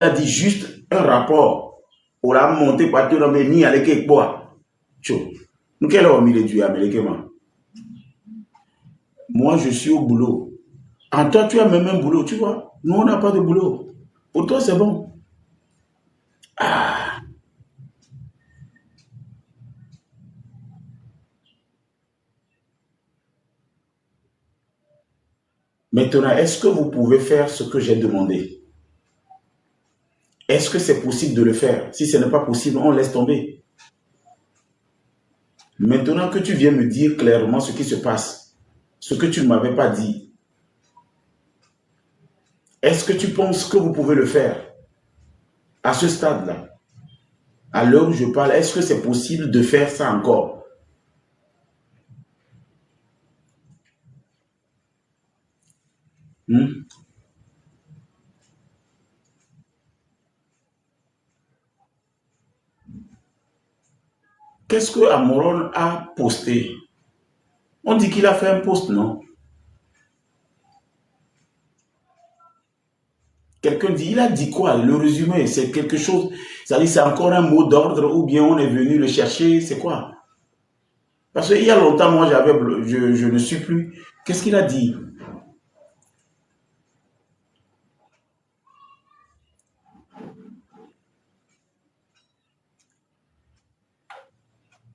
a dit juste un rapport. On l'a monté par tout le monde, ni avec quoi. Nous, quel homme il est dû à moi, je suis au boulot. En toi, tu as même un boulot, tu vois. Nous, on n'a pas de boulot. Pour toi, c'est bon. Ah. Maintenant, est-ce que vous pouvez faire ce que j'ai demandé? Est-ce que c'est possible de le faire? Si ce n'est pas possible, on laisse tomber. Maintenant que tu viens me dire clairement ce qui se passe, ce que tu ne m'avais pas dit, est-ce que tu penses que vous pouvez le faire à ce stade-là? À l'heure où je parle, est-ce que c'est possible de faire ça encore? Qu'est-ce que Amoron a posté? On dit qu'il a fait un post, non? Quelqu'un dit, il a dit quoi? Le résumé, c'est quelque chose, c'est-à-dire c'est encore un mot d'ordre ou bien on est venu le chercher, c'est quoi? Parce qu'il y a longtemps, moi, je ne suis plus. Qu'est-ce qu'il a dit?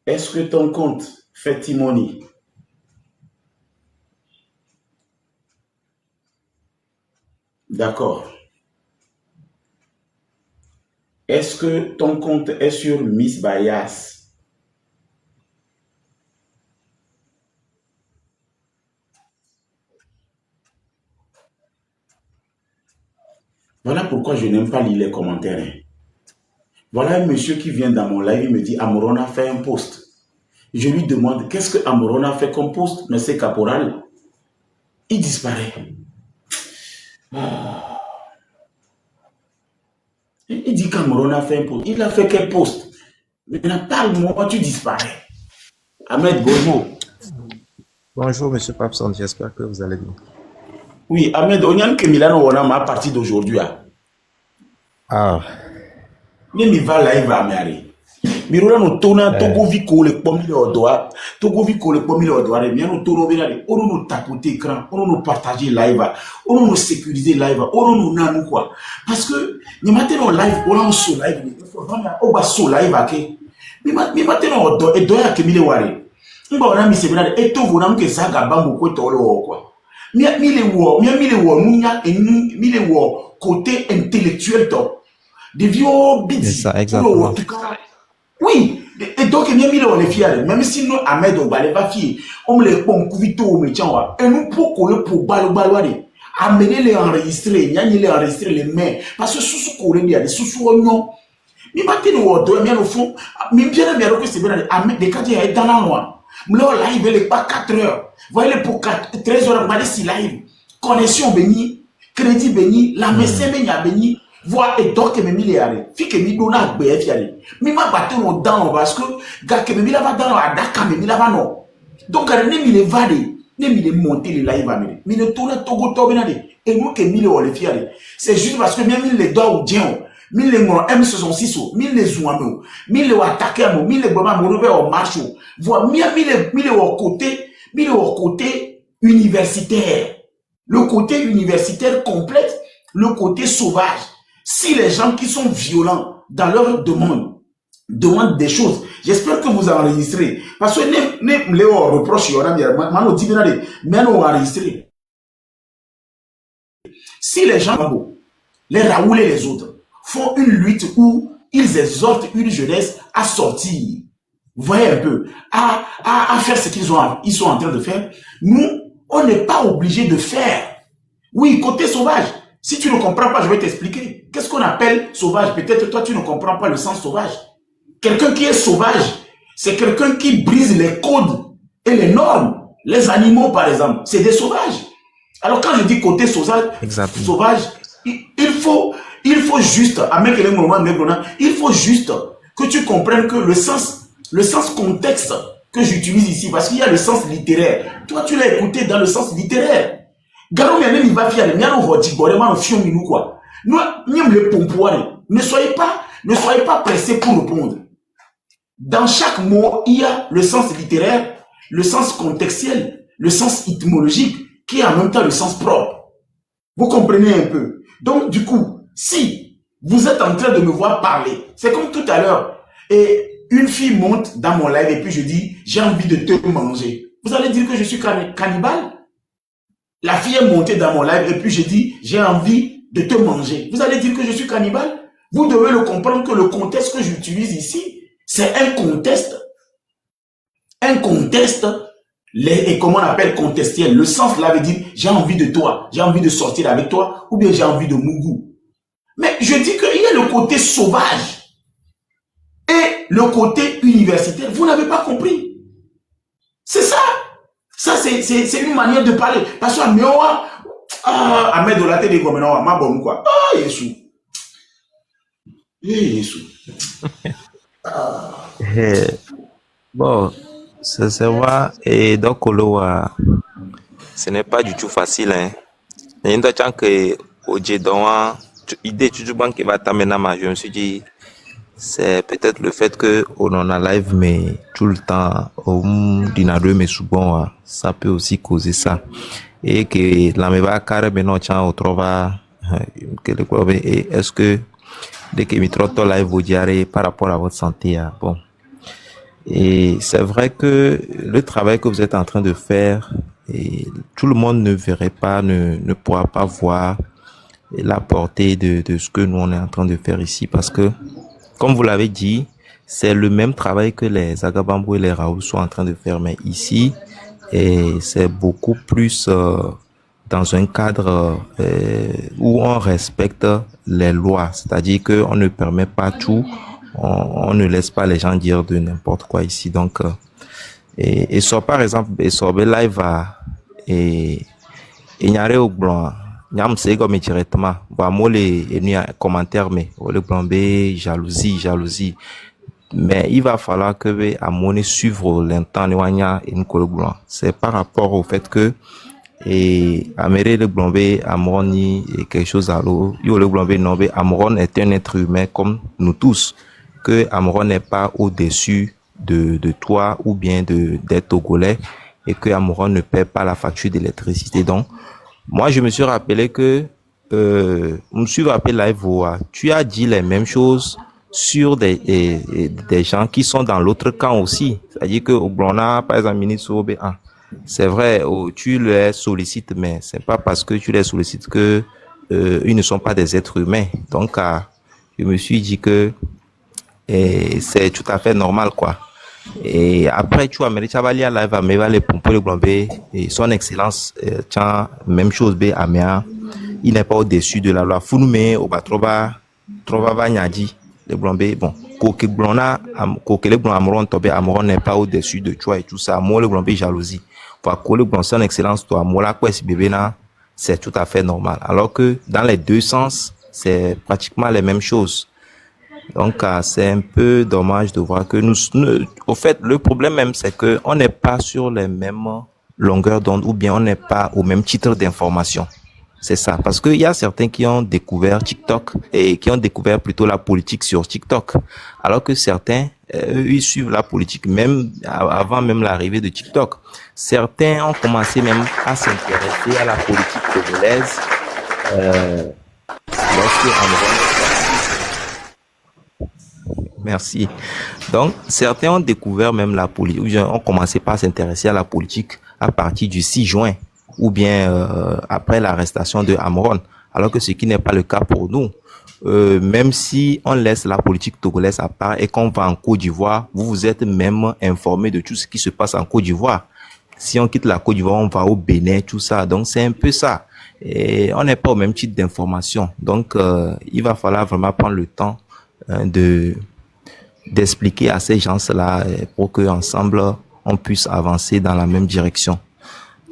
Est-ce que ton compte fait Timoni? D'accord. Est-ce que ton compte est sur Miss Bayas? Voilà pourquoi je n'aime pas lire les commentaires. Voilà un monsieur qui vient dans mon live, il me dit Amoron a fait un post. Je lui demande qu'est-ce que Amoron a fait comme post, mais c'est caporal. Il disparaît. Il dit qu'Amoron a fait un post. Il a fait quel post? Maintenant, parle-moi, tu disparais. Ahmed, bonjour. Bonjour, monsieur Papson, j'espère que vous allez bien. Oui, Ahmed, on y a un Milano Wanama à partir d'aujourd'hui. Ah. Mais mi va live à Mary. Mirula no tona togo vi ko le pomile odoa. Togo vi ko le pomile odoa. Mais no tono venale. On nous tapoter écran. On nous partager live. On nous sécuriser live. On nous nanou quoi. Parce que ni maintenant live, on a un so live. On va so live ake. Mi maintenant odo e doya ke mile ware. Mba ona mi se venale. E to vona mke zaga bambo ko tolo quoi. Mile wo nunya et mile wo côté intellectuel top. Des vieux bidis. C'est ça, exactement. Oui, et donc il y a mis les fiers, même si nous Ahmed on va les pas fier, on les pon vito au métier et nous pour baloaller, amener les enregistrer, il y a les enregistrer les mains parce que sous coller il y a des sous oignons. Mais maintenant on doit bien au fond, mais bien que c'est bien Ahmed des cas il est dans la noix. Là live il est pas 4 heures. Voyez pour 13 heures on si live. Connexion béni, crédit béni, la messe béni. Voir et donc que me milliards fi que mi dona gbe fiale mi ma battre no dans parce que gars que me mi la va dans à Dakar me mi la va non donc ne mi le vade ne mi le monter le live amé mi ne tourne togo to benade et nous que mi le ole fiale c'est juste parce que mi les doigts ou dien mi le mon M66 mi les zouamo mi le attaquer mo mi le baba mo rebe au marche voir mi le au côté universitaire le côté universitaire complète le côté sauvage. Si les gens qui sont violents dans leur demande des choses, j'espère que vous enregistrez. Parce que les reproches, mais on enregistré. Si les gens, les Raoul et les autres, font une lutte où ils exhortent une jeunesse à sortir, voyez un peu, à faire ce qu'ils sont en train de faire, nous, on n'est pas obligé de faire. Oui, côté sauvage. Si tu ne comprends pas, je vais t'expliquer. Qu'est-ce qu'on appelle sauvage? Peut-être toi, tu ne comprends pas le sens sauvage. Quelqu'un qui est sauvage, c'est quelqu'un qui brise les codes et les normes. Les animaux, par exemple, c'est des sauvages. Alors, quand je dis côté sauvage, il faut juste, il faut juste que tu comprennes que le sens contexte que j'utilise ici, parce qu'il y a le sens littéraire. Toi, tu l'as écouté dans le sens littéraire. Garo il va faire le miano voti gore mano fion minu quoi. Nous, les pompoirs, ne soyez pas pressés pour répondre. Dans chaque mot, il y a le sens littéraire, le sens contextuel, le sens étymologique, qui est en même temps le sens propre. Vous comprenez un peu? Donc, du coup, si vous êtes en train de me voir parler, c'est comme tout à l'heure, et une fille monte dans mon live et puis je dis, j'ai envie de te manger. Vous allez dire que je suis cannibale? La fille est montée dans mon live et puis je dis, j'ai envie de te manger. Vous allez dire que je suis cannibale? Vous devez le comprendre que le contexte que j'utilise ici, c'est un contexte. Un contexte, et comment on appelle contextuel. Le sens là veut dire, j'ai envie de toi, j'ai envie de sortir avec toi, ou bien j'ai envie de mougou. Mais je dis qu'il y a le côté sauvage et le côté universitaire. Vous n'avez pas compris. C'est ça. Ça, c'est une manière de parler. Parce que Ahmed de la télé, comme ma bonne quoi. Ah, Yesu. Yesu. Bon, c'est vrai. Et donc, ce n'est pas du tout facile. Hein. Et une fois que idée tu qui va t'amener, je me suis dit, c'est peut-être le fait que on en a live, mais tout le temps, mais souvent, ça peut aussi causer ça. Et que la meva carré maintenant, on trouve, et est-ce que dès que je live vous diarrhée par rapport à votre santé, bon. Et c'est vrai que le travail que vous êtes en train de faire, et tout le monde ne verrait pas, ne pourra pas voir la portée de ce que nous on est en train de faire ici, parce que, comme vous l'avez dit, c'est le même travail que les Agabambo et les Raoul sont en train de faire, mais ici, et c'est beaucoup plus dans un cadre où on respecte les lois, c'est-à-dire que on ne permet pas tout, on ne laisse pas les gens dire de n'importe quoi ici. Donc, et sur par exemple, et sur le live et n'y a rien au blanc. Nyam c'est comme directement. Bah moi les commentaires mais le blanc b jalousie. Mais il va falloir que à mon suivre l'intent et une blanc. C'est par rapport au fait que et Améré le Blambé, Amroni et quelque chose à l'eau. Yo le Blambé non, Amron est un être humain comme nous tous. Que Amron n'est pas au-dessus de toi ou bien d'être togolais et que Amron ne paie pas la facture d'électricité. Donc, moi, je me suis rappelé que, je me suis rappelé live, tu as dit les mêmes choses sur des gens qui sont dans l'autre camp aussi. C'est-à-dire que au Blona, par exemple, ministre OB1, c'est vrai, tu les sollicites, mais c'est pas parce que tu les sollicites que ils ne sont pas des êtres humains. Donc, je me suis dit que c'est tout à fait normal, quoi. Et après, tu vois, mais tu vas aller à live à les pompes le Blambé et son excellence, même chose, Améa, il n'est pas au-dessus de la loi. Founoumé, au Batroba, Trova Nyadi, le Blambé, bon, Koke Blona, Koke le Blon Amoron, Tobé Amoron n'est pas au-dessus de toi et tout ça. Moi, le Blambé, jalousie. Pour que le Blon, son excellence, toi, moi, la quoi, si bébé, là, c'est tout à fait normal. Alors que dans les deux sens, c'est pratiquement les mêmes choses. Donc, c'est un peu dommage de voir que au fait, le problème même, c'est que on n'est pas sur les mêmes longueurs d'onde ou bien on n'est pas au même titre d'information. C'est ça. Parce qu'il y a certains qui ont découvert TikTok et qui ont découvert plutôt la politique sur TikTok. Alors que certains, eux, ils suivent la politique même avant même l'arrivée de TikTok. Certains ont commencé même à s'intéresser à la politique congolaise, Merci. Donc, certains ont découvert même la politique, ou bien ont commencé par s'intéresser à la politique à partir du 6 juin, ou bien après l'arrestation de Amron, alors que ce qui n'est pas le cas pour nous. Même si on laisse la politique togolaise à part et qu'on va en Côte d'Ivoire, vous êtes même informé de tout ce qui se passe en Côte d'Ivoire. Si on quitte la Côte d'Ivoire, on va au Bénin, tout ça. Donc, c'est un peu ça. Et on n'est pas au même type d'information. Donc, il va falloir vraiment prendre le temps d'expliquer à ces gens-là pour que ensemble on puisse avancer dans la même direction.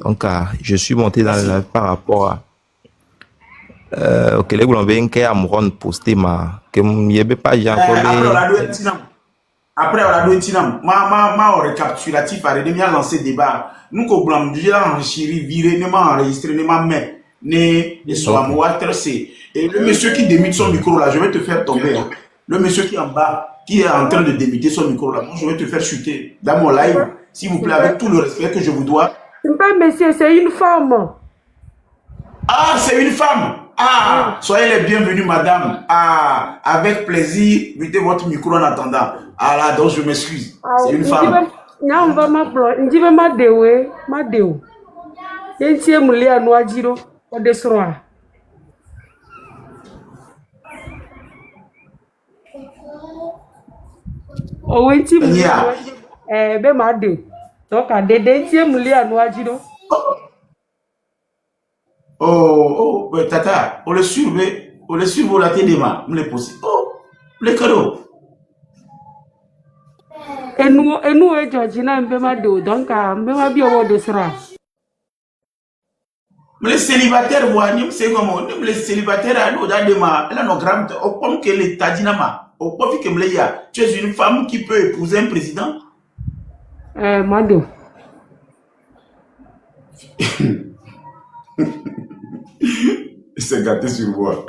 Donc, je suis monté dans le par rapport à les Blambé qui a mouru posté que il y avait pas après on a deux tinam ma récapitulatif a redemia lancé débat nous ko Blam déjà enregistré viré ne m'a enregistré ne m'a met ne soit moi c'est Et le monsieur qui démute son micro là, je vais te faire tomber. Hein. Le monsieur qui est en bas, qui est en train de démuter son micro là, moi je vais te faire chuter dans mon live, s'il vous plaît, avec tout le respect que je vous dois. C'est pas monsieur, c'est une femme. Ah, c'est une femme. Ah, soyez les bienvenus, madame. Ah, avec plaisir, mettez votre micro en attendant. Ah là, donc je m'excuse. C'est une femme. Non, on va m'appeler. On dit ma déoué, ma déou. Et si elle me l'a noisiro, on descend. Oh, oui, tu me dis. Ben ma déou. Donc à dédé, si elle me l'a noisiro. Oh, tata, on le suivre la télé demain, me le possible. Oh, le cadeau. Et nous, Georgina, on ma déou. Donc, on ma bien au descend. Les célibataires, c'est comment les célibataires, nous, demain, là, nos grands, au point que l'État dynama, au point que tu es une femme qui peut épouser un président. Mado. C'est gâté sur moi.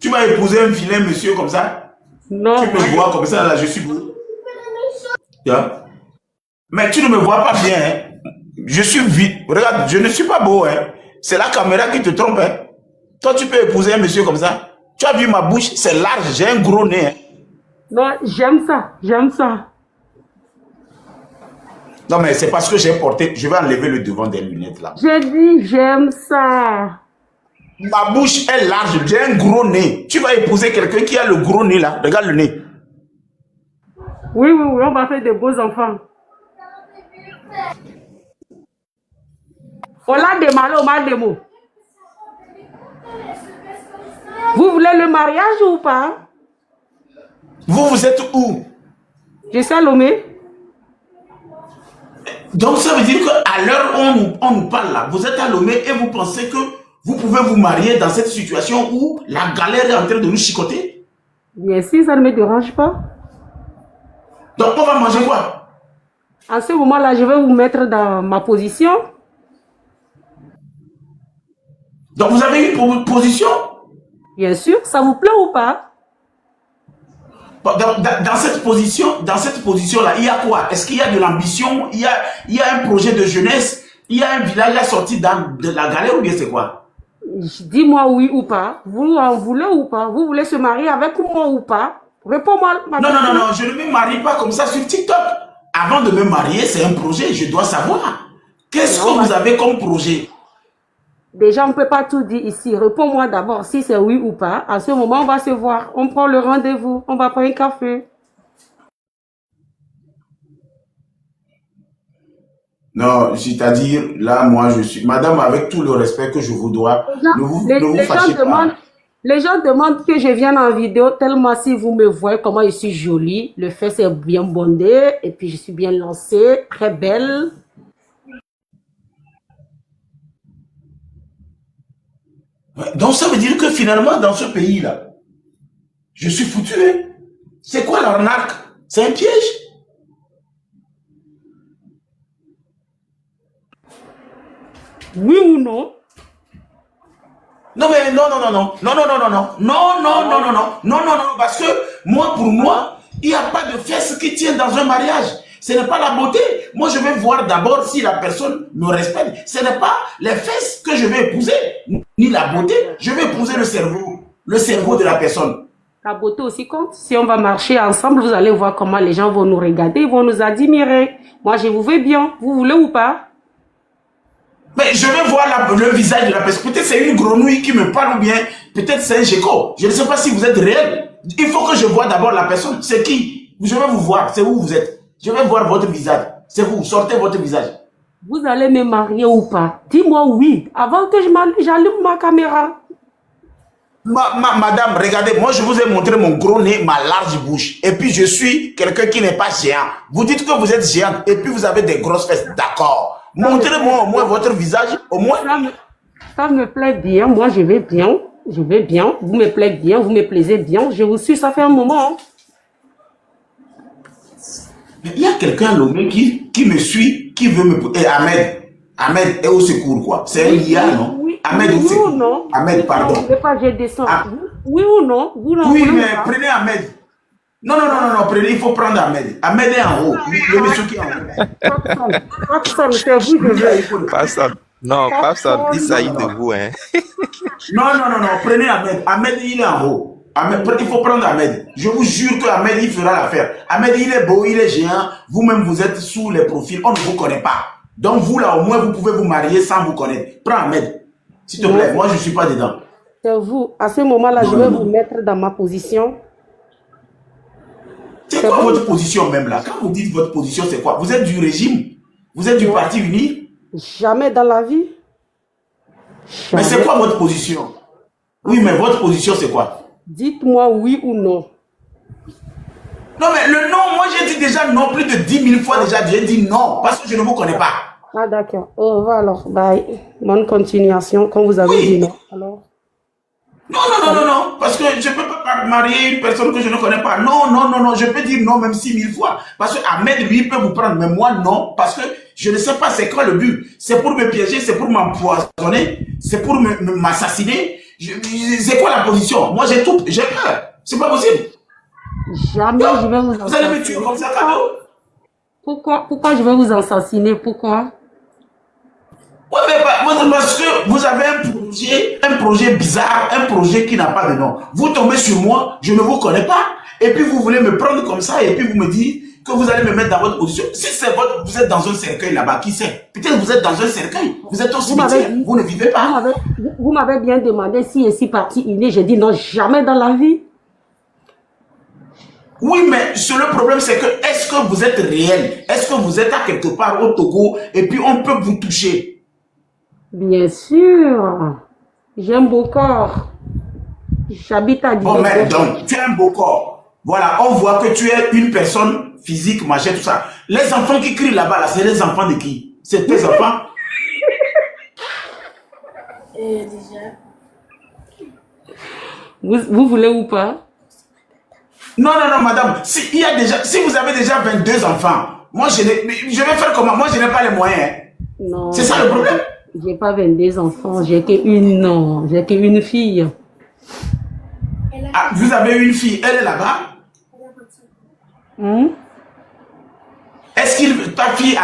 Tu vas épouser un vilain monsieur comme ça? Non. Tu me vois comme ça, là, je suis beau. Yeah. Mais tu ne me vois pas bien, hein? Je suis vite. Regarde, je ne suis pas beau, hein. C'est la caméra qui te trompe, hein. Toi, tu peux épouser un monsieur comme ça. Tu as vu ma bouche, c'est large, j'ai un gros nez, hein. Non, j'aime ça, j'aime ça. Non, mais c'est parce que j'ai porté. Je vais enlever le devant des lunettes, là. J'ai dit, j'aime ça. Ma bouche est large, j'ai un gros nez. Tu vas épouser quelqu'un qui a le gros nez, là. Regarde le nez. Oui, on va faire des beaux enfants. On l'a démarré au mal des mots. Vous voulez le mariage ou pas? Vous êtes où? Je suis à Lomé. Donc ça veut dire qu'à l'heure où on nous parle là, vous êtes à Lomé et vous pensez que vous pouvez vous marier dans cette situation où la galère est en train de nous chicoter? Bien sûr, ça ne me dérange pas. Donc on va manger quoi? En ce moment-là, je vais vous mettre dans ma position. Donc vous avez une position? Bien sûr, ça vous plaît ou pas? Dans cette position-là, il y a quoi? Est-ce qu'il y a de l'ambition? Il y a un projet de jeunesse? Il y a un village à sortir de la galère ou bien c'est quoi? Dis-moi oui ou pas. Vous en voulez ou pas? Vous voulez se marier avec moi ou pas? Réponds-moi. Non, je ne me marie pas comme ça sur TikTok. Avant de me marier, c'est un projet, je dois savoir. Qu'est-ce que vous avez comme projet? Déjà, on ne peut pas tout dire ici. Réponds-moi d'abord si c'est oui ou pas. À ce moment, on va se voir. On prend le rendez-vous. On va prendre un café. Non, c'est-à-dire, là, moi, je suis... Madame, avec tout le respect que je vous dois, ne vous fâchez pas. Les gens demandent que je vienne en vidéo tellement si vous me voyez comment je suis jolie. Le fesse est bien bondé et puis je suis bien lancée, très belle. Donc ça veut dire que finalement, dans ce pays-là, je suis foutu. Hein? C'est quoi l'arnaque? C'est un piège? Oui ou non? Non, mais non, parce que moi, pour moi, il n'y a pas de fesses qui tiennent dans un mariage. Ce n'est pas la beauté. Moi, je vais voir d'abord si la personne me respecte. Ce n'est pas les fesses que je vais épouser, ni la beauté. Je vais épouser le cerveau de la personne. La beauté aussi compte. Si on va marcher ensemble, vous allez voir comment les gens vont nous regarder, ils vont nous admirer. Moi, je vous veux bien. Vous voulez ou pas? Mais je vais voir le visage de la personne. Peut-être c'est une grenouille qui me parle ou bien peut-être c'est un gecko. Je ne sais pas si vous êtes réel. Il faut que je voie d'abord la personne. C'est qui? Je vais vous voir. C'est où vous êtes. Je vais voir votre visage. C'est vous. Sortez votre visage. Vous allez me marier ou pas? Dis-moi oui. Avant que j'allume ma caméra. Madame, regardez, moi je vous ai montré mon gros nez, ma large bouche. Et puis je suis quelqu'un qui n'est pas géant. Vous dites que vous êtes géant et puis vous avez des grosses fesses. D'accord. Montrez-moi au moins votre visage. Au moins. Ça me plaît bien. Moi je vais bien. Je vais bien. Vous me plaisez bien. Vous me plaisez bien. Je vous suis. Ça fait un moment. Hein. Il y a quelqu'un à Lomé qui me suit, qui veut me... Et Ahmed est au secours, quoi. C'est un IA, non? Oui, Ahmed, où Oui c'est ou qui? non? Ahmed, Non, pardon. vous voulez pas, je descends. Ah, Oui ou non? Vous non, oui, vous mais voulez pas? prenez Ahmed. Non, non, non, non, non, prenez, il faut prendre Ahmed. Ahmed est en haut. Le monsieur qui est en haut. Watson, Watson, c'est vous, je Lui, là, il veux. faut le prendre. Pastor, non, Pastor, il Watson, Non, s'agit non, de non. vous, hein. Non, non, non, non, prenez Ahmed. Ahmed, il est en haut. Ahmed, il faut prendre Ahmed. Je vous jure que Ahmed, il fera l'affaire. Ahmed, il est beau, il est géant. Vous-même, vous êtes sous les profils. On ne vous connaît pas. Donc, vous, là, au moins, vous pouvez vous marier sans vous connaître. Prends Ahmed. S'il te plaît, non, moi, je ne suis pas dedans. c'est vous. À ce moment-là, Non, je non, vais vous non. mettre dans ma position. C'est C'est quoi bon? votre position même là? Quand vous dites votre position, c'est quoi? Vous êtes du régime? Vous êtes du Non, parti uni? jamais dans la vie. Mais c'est Jamais. quoi votre position? Oui, mais votre position, c'est quoi? Dites-moi oui ou non. Non, mais le non, moi j'ai dit déjà non plus de 10 000 fois déjà. J'ai dit non parce que je ne vous connais pas. Ah, d'accord. Au revoir alors. Bye. Bonne continuation. Quand vous avez dit Oui. non, alors. Non, non, non, non, non. Parce que je ne peux pas marier une personne que je ne connais pas. Non, non, non, non. Je peux dire non même 6 000 fois. Parce que Ahmed, lui, peut vous prendre. Mais moi, non. Parce que je ne sais pas c'est quoi le but. C'est pour me piéger, c'est pour m'empoisonner, c'est pour m'assassiner. C'est quoi la position? Moi, j'ai tout. J'ai peur. C'est pas possible. Jamais je vais vous Vous allez me tuer assassiner. comme ça, cadeau? Pourquoi je vais vous assassiner? Pourquoi? Ouais, mais parce que vous avez un projet bizarre, un projet qui n'a pas de nom. Vous tombez sur moi, je ne vous connais pas, et puis vous voulez me prendre comme ça, et puis vous me dites que vous allez me mettre dans votre position. Si c'est votre, vous êtes dans un cercueil là-bas, qui sait? Peut-être vous êtes dans un cercueil, vous êtes au Vous m'avez cimetière, dit, vous ne vivez pas. vous m'avez bien demandé si et si parti inné. J'ai dit non, jamais dans la vie. Oui, mais le problème, c'est que est-ce que vous êtes réel? Est-ce que vous êtes à quelque part au Togo, et puis on peut vous toucher? Bien sûr. J'ai un beau corps. J'habite à Bon, mais Dibégo. donc, tu as un beau corps. Voilà, on voit que tu es une personne physique, machin, tout ça. Les enfants qui crient là-bas, là, c'est les enfants de qui? C'est tes enfants? Vous voulez ou pas? Non, non, non, madame. Si vous avez déjà 22 enfants, moi, je vais faire comment? Moi, je n'ai pas les moyens. Hein. Non, C'est ça le problème. j'ai pas 22 enfants. J'ai qu'une, non, j'ai qu'une fille. Ah, vous avez une fille, elle est là-bas. Hmm? Est-ce que ta fille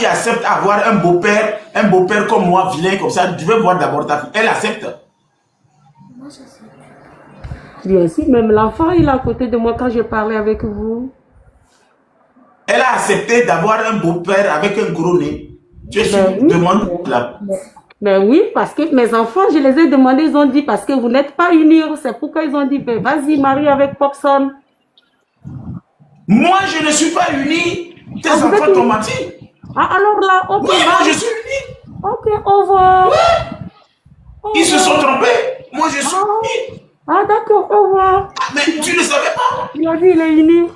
accepte avoir un beau-père comme moi, vilain comme ça? Tu veux voir d'abord ta fille. Elle accepte. Bien sûr, même l'enfant, il est à côté de moi quand je parlais avec vous. Elle a accepté d'avoir un beau-père avec un gros nez. Tu es sûr? Ben oui. Demande là. Ben oui, parce que mes enfants, je les ai demandé, ils ont dit, parce que vous n'êtes pas unis, c'est pourquoi ils ont dit, ben vas-y, marie avec Popson. Moi, je ne suis pas uni. Tes Ah, vous êtes enfants t'ont unis? menti. Ah, alors là, ok, Oui, moi, je bye. suis uni. Ok, au revoir. Au Ils se sont revoir. trompés. Moi, je suis Ah, uni. ah, d'accord, au revoir. Ah, mais tu ne savais pas? Il a dit, il est uni.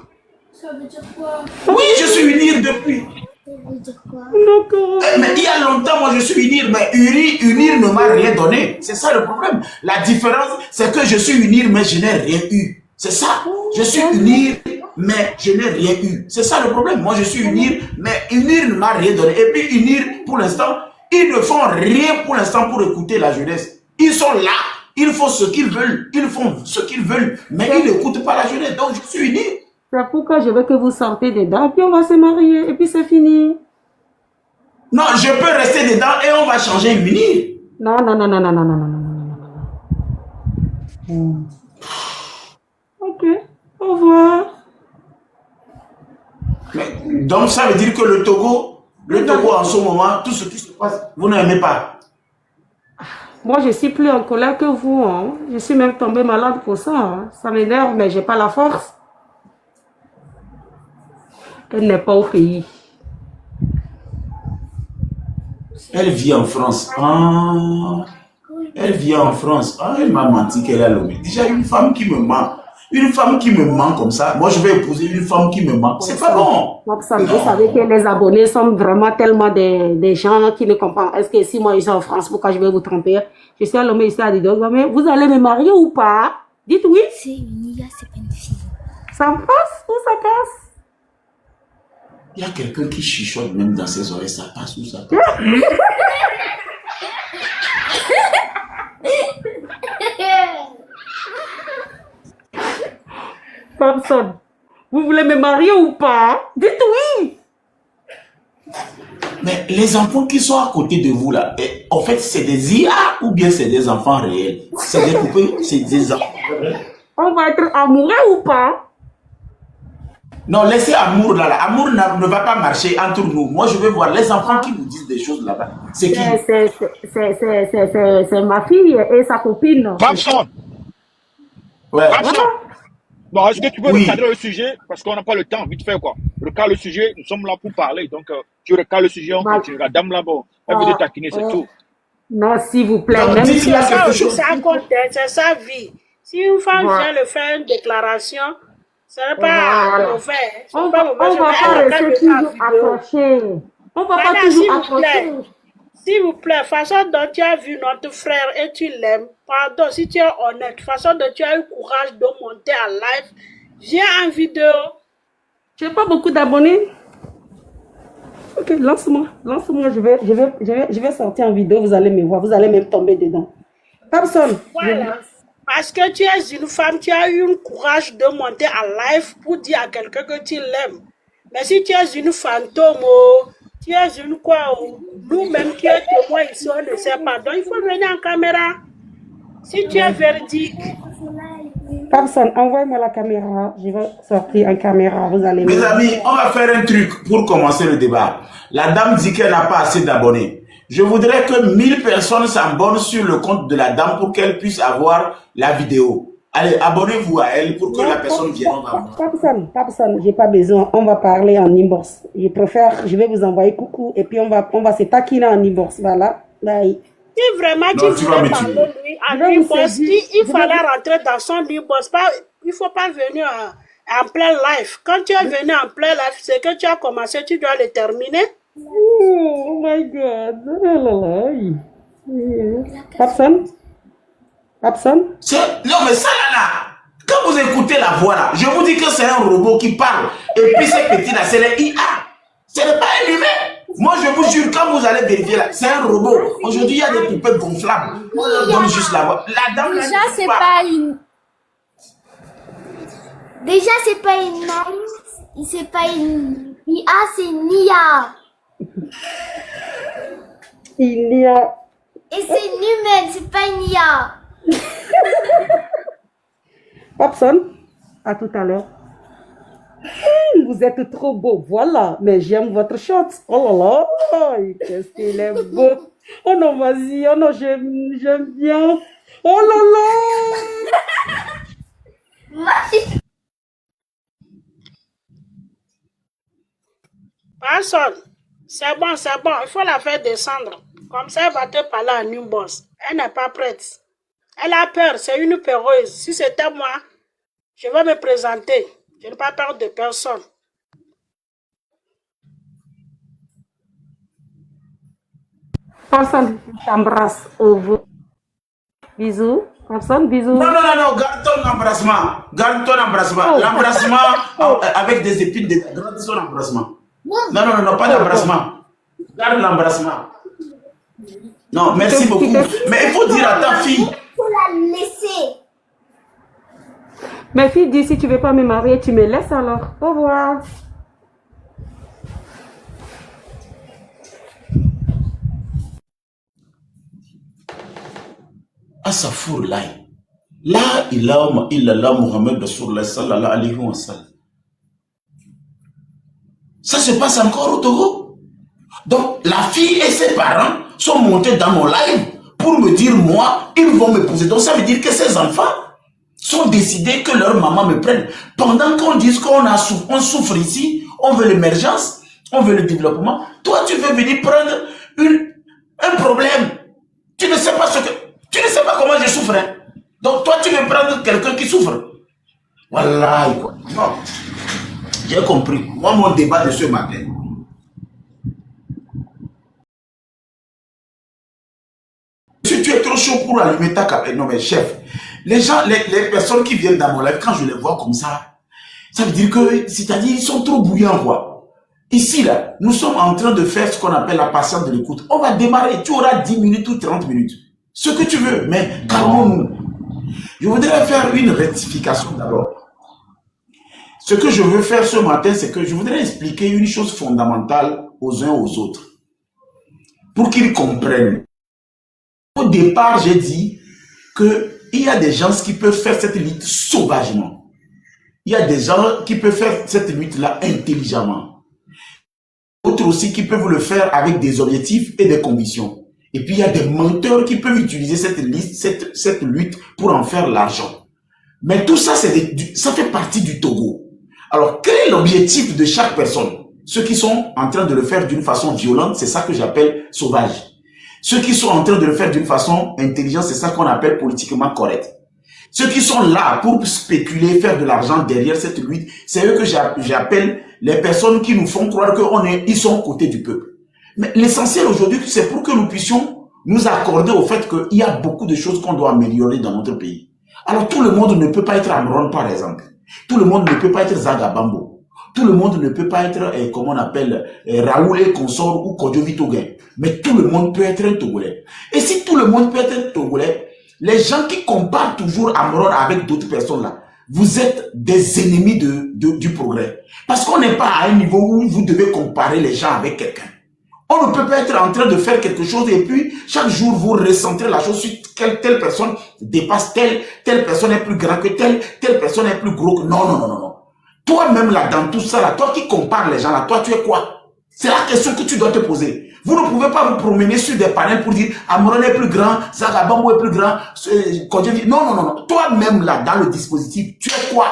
Ça veut dire quoi? Oui, je suis unir depuis. Ça veut dire quoi? D'accord. Mais il y a longtemps, moi, je suis unir. Mais unir ne m'a rien donné. C'est ça le problème. La différence, c'est que je suis unir, mais je n'ai rien eu. C'est ça. Je suis unir, mais je n'ai rien eu. C'est ça le problème. Moi, je suis unir, mais unir ne m'a rien donné. Et puis, unir, pour l'instant, ils ne font rien pour l'instant pour écouter la jeunesse. Ils sont là. Ils font ce qu'ils veulent. Ils font ce qu'ils veulent. Mais ils n'écoutent pas la jeunesse. Donc, je suis unir. C'est pourquoi je veux que vous sortez dedans, puis on va se marier, et puis c'est fini. Non, je peux rester dedans et on va changer unir. Non, non, non, non, non, non, non, non, non, non, non, non. Ok, au revoir. Mais, donc, ça veut dire que le Togo en ce moment, tout ce qui se passe, vous n'aimez pas. Moi, je suis plus en colère que vous. Hein. Je suis même tombée malade pour ça. Hein. Ça m'énerve, mais j'ai pas la force. Elle n'est pas au pays. Elle vit en France. Ah, elle vit en France. Ah, elle m'a menti qu'elle a l'homme. Déjà, une femme qui me ment. Une femme qui me ment comme ça. Moi, je vais épouser une femme qui me ment. C'est pas bon. Donc, ça, vous savez que les abonnés sont vraiment tellement des gens qui ne comprennent. Est-ce que si moi, je suis en France, pourquoi je vais vous tromper? Je suis à l'homme ici à Dido. Mais vous allez me marier ou pas? Dites oui. C'est une IA, c'est pas une fille. Ça passe ou ça casse? Il y a quelqu'un qui chuchote même dans ses oreilles. Ça passe ou ça passe? Personne. Vous voulez me marier ou pas? Dites oui. Mais les enfants qui sont à côté de vous là, en fait, c'est des IA ou bien c'est des enfants réels? C'est des poupées, c'est des enfants réels. On va être amoureux ou pas? Non, laissez amour là. Amour ne va pas marcher entre nous. Moi, je veux voir les enfants qui nous disent des choses là-bas. C'est qui? C'est ma fille et sa copine. Babson, Ouais. Babson. Non, est-ce que tu peux Oui. recadrer le sujet? Parce qu'on n'a pas le temps, vite fait quoi. Recadre le sujet, nous sommes là pour parler. Donc, tu recadres le sujet, on Bah, continue. La dame là-bas, elle veut te taquiner, c'est tout. Non, s'il vous plaît. Non, Même dites-lui si quelque Ça, chose. ça compte, c'est sa vie. Si une femme Ouais. vient de faire une déclaration, ce n'est pas Voilà. mauvais. Ce On n'est pas va mauvais. pas rester toujours accroché. On va pas Madame, toujours s'il vous plaît. accrocher. S'il vous plaît, façon dont tu as vu notre frère et tu l'aimes, pardon, si tu es honnête, façon dont tu as eu courage de monter en live, viens en vidéo. Je n'ai pas beaucoup d'abonnés. Ok, lance-moi. Lance-moi. Je vais sortir en vidéo. Vous allez me voir. Vous allez même tomber dedans. Personne. Voilà. Parce que tu es une femme, tu as eu le courage de monter en live pour dire à quelqu'un que tu l'aimes. Mais si tu es une fantôme, oh, tu es une quoi, oh, nous-mêmes qui sommes témoins ici, on ne sait pas. Donc il faut venir en caméra. Si tu es véridique. Personne. Envoyez-moi la caméra. Je vais sortir en caméra. Vous allez me Mes voir. amis, on va faire un truc pour commencer le débat. La dame dit qu'elle n'a pas assez d'abonnés. Je voudrais que 1000 personnes s'abonnent sur le compte de la dame pour qu'elle puisse avoir la vidéo. Allez, abonnez-vous à elle pour que la personne vienne. On va voir. Personne, j'ai pas besoin. On va parler en inbox. Je vais vous envoyer coucou et puis on va se taquiner en inbox. Voilà. Bye. Si vraiment Non, tu tu vas voulais me parler tuer. lui en Je vais vous inbox, séduire. il fallait rentrer dans son inbox. Il ne faut pas venir en plein live. Quand tu es venu en plein live, c'est que tu as commencé, tu dois le terminer. Oh my God. Oh là là. Personne. Non, mais ça là, quand vous écoutez la voix là, je vous dis que c'est un robot qui parle. Et puis ces petits là, c'est les IA. Ce n'est pas un humain. Moi, je vous jure, quand vous allez vérifier là, c'est un robot. Aujourd'hui, il y a des poupées gonflables. On leur donne juste la voix. La dame là, Déjà, elle c'est parle. pas une. Déjà, c'est pas une naïve, c'est pas une IA, c'est une IA. Il y a. Et c'est une humaine, c'est pas une IA. Personne. À tout à l'heure. Vous êtes trop beau, voilà. Mais j'aime votre shot. Oh là là, qu'est-ce qu'il est beau. Oh non, vas-y. Oh non, j'aime bien. Oh là là. Personne. C'est bon, il faut la faire descendre. Comme ça, elle va te parler en inbox. Elle n'est pas prête. Elle a peur, c'est une peureuse. Si c'était moi, je vais me présenter. Je n'ai pas peur de personne. Personne t'embrasse au bout. Bisous. Personne, bisous. Non, garde ton embrassement. Garde ton embrassement. L'embrassement avec des épines, garde son embrassement. Non, pas d'embrassement. Garde l'embrassement. Non, merci beaucoup. Mais il faut dire à ta fille. Il faut la laisser. Mes filles disent si tu veux pas me marier, tu me laisses alors. Au revoir. Asafour là. Là, illallah Muhammad Rasulullah sallallahu alayhi wa sallam. Ça se passe encore au Togo. Donc, la fille et ses parents sont montés dans mon live pour me dire, moi, ils vont me poser. Donc, ça veut dire que ces enfants sont décidés que leur maman me prenne. Pendant qu'on dise on souffre ici, on veut l'émergence, on veut le développement. Toi, tu veux venir prendre un problème. Tu ne sais pas comment je souffre. Hein. Donc, toi, tu veux prendre quelqu'un qui souffre. Voilà. Non. J'ai compris. Moi, mon débat de ce matin. Si tu es trop chaud pour allumer ta caméra, non mais chef, les gens, les personnes qui viennent dans mon live, quand je les vois comme ça veut dire que, c'est-à-dire, ils sont trop bouillants, quoi. Ici, là, nous sommes en train de faire ce qu'on appelle la patience de l'écoute. On va démarrer, tu auras 10 minutes ou 30 minutes. Ce que tu veux, mais calmons-nous. Je voudrais faire une rectification d'abord. Ce que je veux faire ce matin, c'est que je voudrais expliquer une chose fondamentale aux uns aux autres. Pour qu'ils comprennent. Au départ, j'ai dit qu'il y a des gens qui peuvent faire cette lutte sauvagement. Il y a des gens qui peuvent faire cette lutte-là intelligemment. D'autres aussi qui peuvent le faire avec des objectifs et des convictions. Et puis, il y a des menteurs qui peuvent utiliser cette lutte pour en faire l'argent. Mais tout ça, ça fait partie du Togo. Alors, quel est l'objectif de chaque personne? Ceux qui sont en train de le faire d'une façon violente, c'est ça que j'appelle sauvage. Ceux qui sont en train de le faire d'une façon intelligente, c'est ça qu'on appelle politiquement correct. Ceux qui sont là pour spéculer, faire de l'argent derrière cette lutte, c'est eux que j'appelle les personnes qui nous font croire qu'ils sont aux côtés du peuple. Mais l'essentiel aujourd'hui, c'est pour que nous puissions nous accorder au fait qu'il y a beaucoup de choses qu'on doit améliorer dans notre pays. Alors tout le monde ne peut pas être Amron, par exemple. Tout le monde ne peut pas être Zagabambo. Tout le monde ne peut pas être, comment on appelle, Raoul et consort ou Kodjovi Toguin. Mais tout le monde peut être un Togolais. Et si tout le monde peut être un Togolais, les gens qui comparent toujours Amron avec d'autres personnes là, vous êtes des ennemis du progrès. Parce qu'on n'est pas à un niveau où vous devez comparer les gens avec quelqu'un. On ne peut pas être en train de faire quelque chose et puis chaque jour vous recentrez la chose sur telle personne dépasse telle personne est plus grande que telle personne est plus gros que... Non. Toi-même là, dans tout ça là, toi qui compares les gens là, toi tu es quoi? C'est la question que tu dois te poser. Vous ne pouvez pas vous promener sur des panels pour dire Amron est plus grand, Zagabambo est plus grand, non. Toi-même là, dans le dispositif, tu es quoi?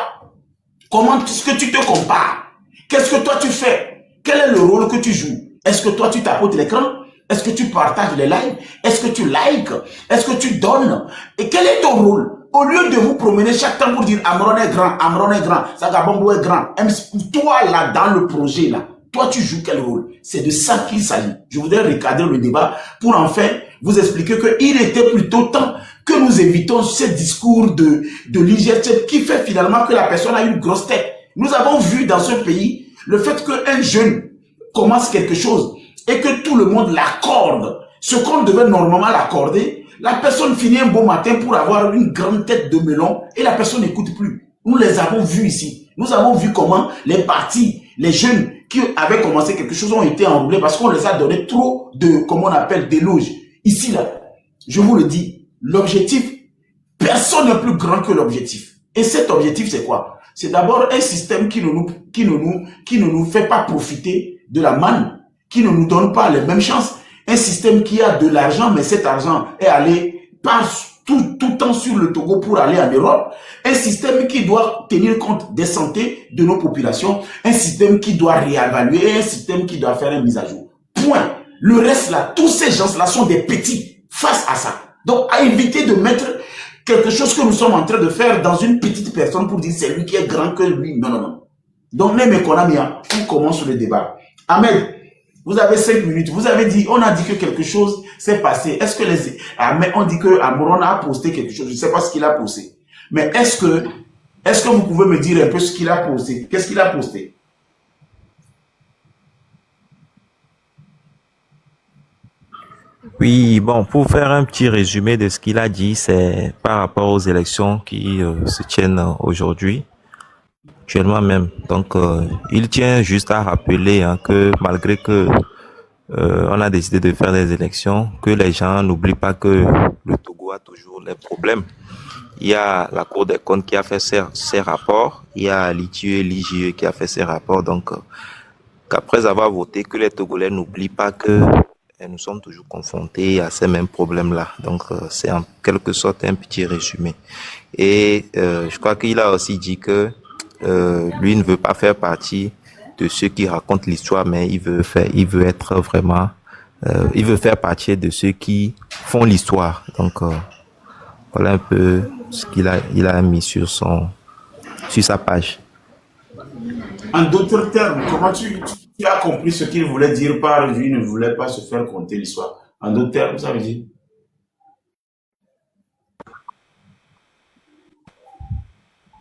Comment est-ce que tu te compares? Qu'est-ce que toi tu fais? Quel est le rôle que tu joues? Est-ce que toi tu tapotes l'écran? Est-ce que tu partages les lives? Est-ce que tu likes? Est-ce que tu donnes? Et quel est ton rôle? Au lieu de vous promener chaque temps pour dire Amron est grand, Zagabambo est grand. Toi là, dans le projet là, toi tu joues quel rôle? C'est de ça qu'il s'agit. Je voudrais recadrer le débat pour enfin vous expliquer qu'il était plutôt temps que nous évitons ce discours de l'IGF qui fait finalement que la personne a une grosse tête. Nous avons vu dans ce pays le fait qu'un jeune commence quelque chose et que tout le monde l'accorde, ce qu'on devait normalement l'accorder, la personne finit un beau matin pour avoir une grande tête de melon et la personne n'écoute plus. Nous les avons vus ici. Nous avons vu comment les partis, les jeunes qui avaient commencé quelque chose ont été enroulés parce qu'on les a donné trop de, comment on appelle, d'éloges. Ici, là, je vous le dis, l'objectif, personne n'est plus grand que l'objectif. Et cet objectif, c'est quoi? C'est d'abord un système qui ne nous fait pas profiter de la manne, qui ne nous donne pas les mêmes chances. Un système qui a de l'argent, mais cet argent est allé tout le temps sur le Togo pour aller en Europe. Un système qui doit tenir compte des santé de nos populations. Un système qui doit réévaluer. Un système qui doit faire une mise à jour. Point. Le reste là, tous ces gens-là sont des petits face à ça. Donc, à éviter de mettre quelque chose que nous sommes en train de faire dans une petite personne pour dire c'est lui qui est grand que lui. Non. Donc, on commence le débat. Ahmed, vous avez 5 minutes. Vous avez dit, on a dit que quelque chose s'est passé. Est-ce que on dit que Amron a posté quelque chose. Je ne sais pas ce qu'il a posté. Mais est-ce que vous pouvez me dire un peu ce qu'il a posté? Qu'est-ce qu'il a posté? Oui, bon, pour faire un petit résumé de ce qu'il a dit, c'est par rapport aux élections qui se tiennent aujourd'hui, actuellement même. Donc, il tient juste à rappeler que malgré que on a décidé de faire des élections, que les gens n'oublient pas que le Togo a toujours les problèmes. Il y a la Cour des comptes qui a fait ses rapports, il y a l'IGE qui a fait ses rapports, donc qu'après avoir voté, que les Togolais n'oublient pas que nous sommes toujours confrontés à ces mêmes problèmes-là. Donc, c'est en quelque sorte un petit résumé. Et je crois qu'il a aussi dit que lui ne veut pas faire partie de ceux qui racontent l'histoire, mais il veut être vraiment, il veut faire partie de ceux qui font l'histoire. Donc, voilà un peu ce qu'il a mis sur sa page. En d'autres termes, comment tu as compris ce qu'il voulait dire par lui ne voulait pas se faire conter l'histoire? En d'autres termes, ça veut dire?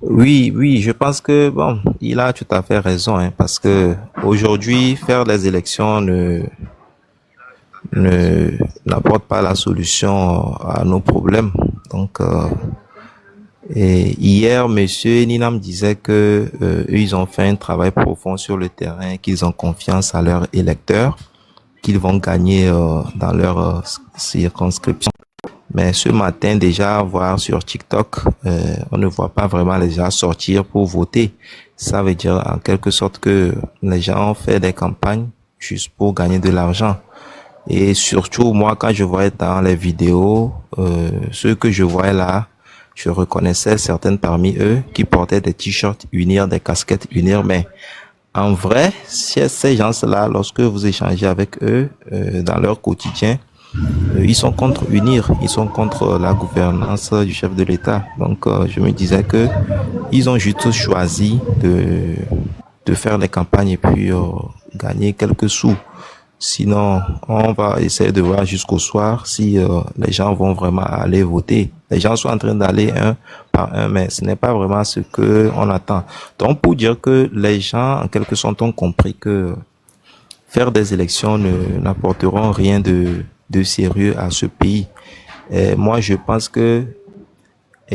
Oui, oui, je pense que bon, il a tout à fait raison, hein, parce que aujourd'hui, faire les élections ne n'apporte pas la solution à nos problèmes. Donc, et hier, Monsieur Ninam disait que eux, ils ont fait un travail profond sur le terrain, qu'ils ont confiance à leurs électeurs, qu'ils vont gagner dans leur circonscription. Mais ce matin, déjà, voir sur TikTok, on ne voit pas vraiment les gens sortir pour voter. Ça veut dire en quelque sorte que les gens ont fait des campagnes juste pour gagner de l'argent. Et surtout, moi, quand je voyais dans les vidéos, ceux que je voyais là, je reconnaissais certaines parmi eux qui portaient des t-shirts unir, des casquettes unir, mais en vrai, ces gens-là, lorsque vous échangez avec eux dans leur quotidien, ils sont contre unir, ils sont contre la gouvernance du chef de l'État. Donc, je me disais que ils ont juste choisi de faire des campagnes et puis gagner quelques sous. Sinon, on va essayer de voir jusqu'au soir si les gens vont vraiment aller voter. Les gens sont en train d'aller un par un, mais ce n'est pas vraiment ce que on attend. Donc, pour dire que les gens, en quelque sorte, ont compris que faire des élections n'apporteront rien de sérieux à ce pays. Et moi, je pense que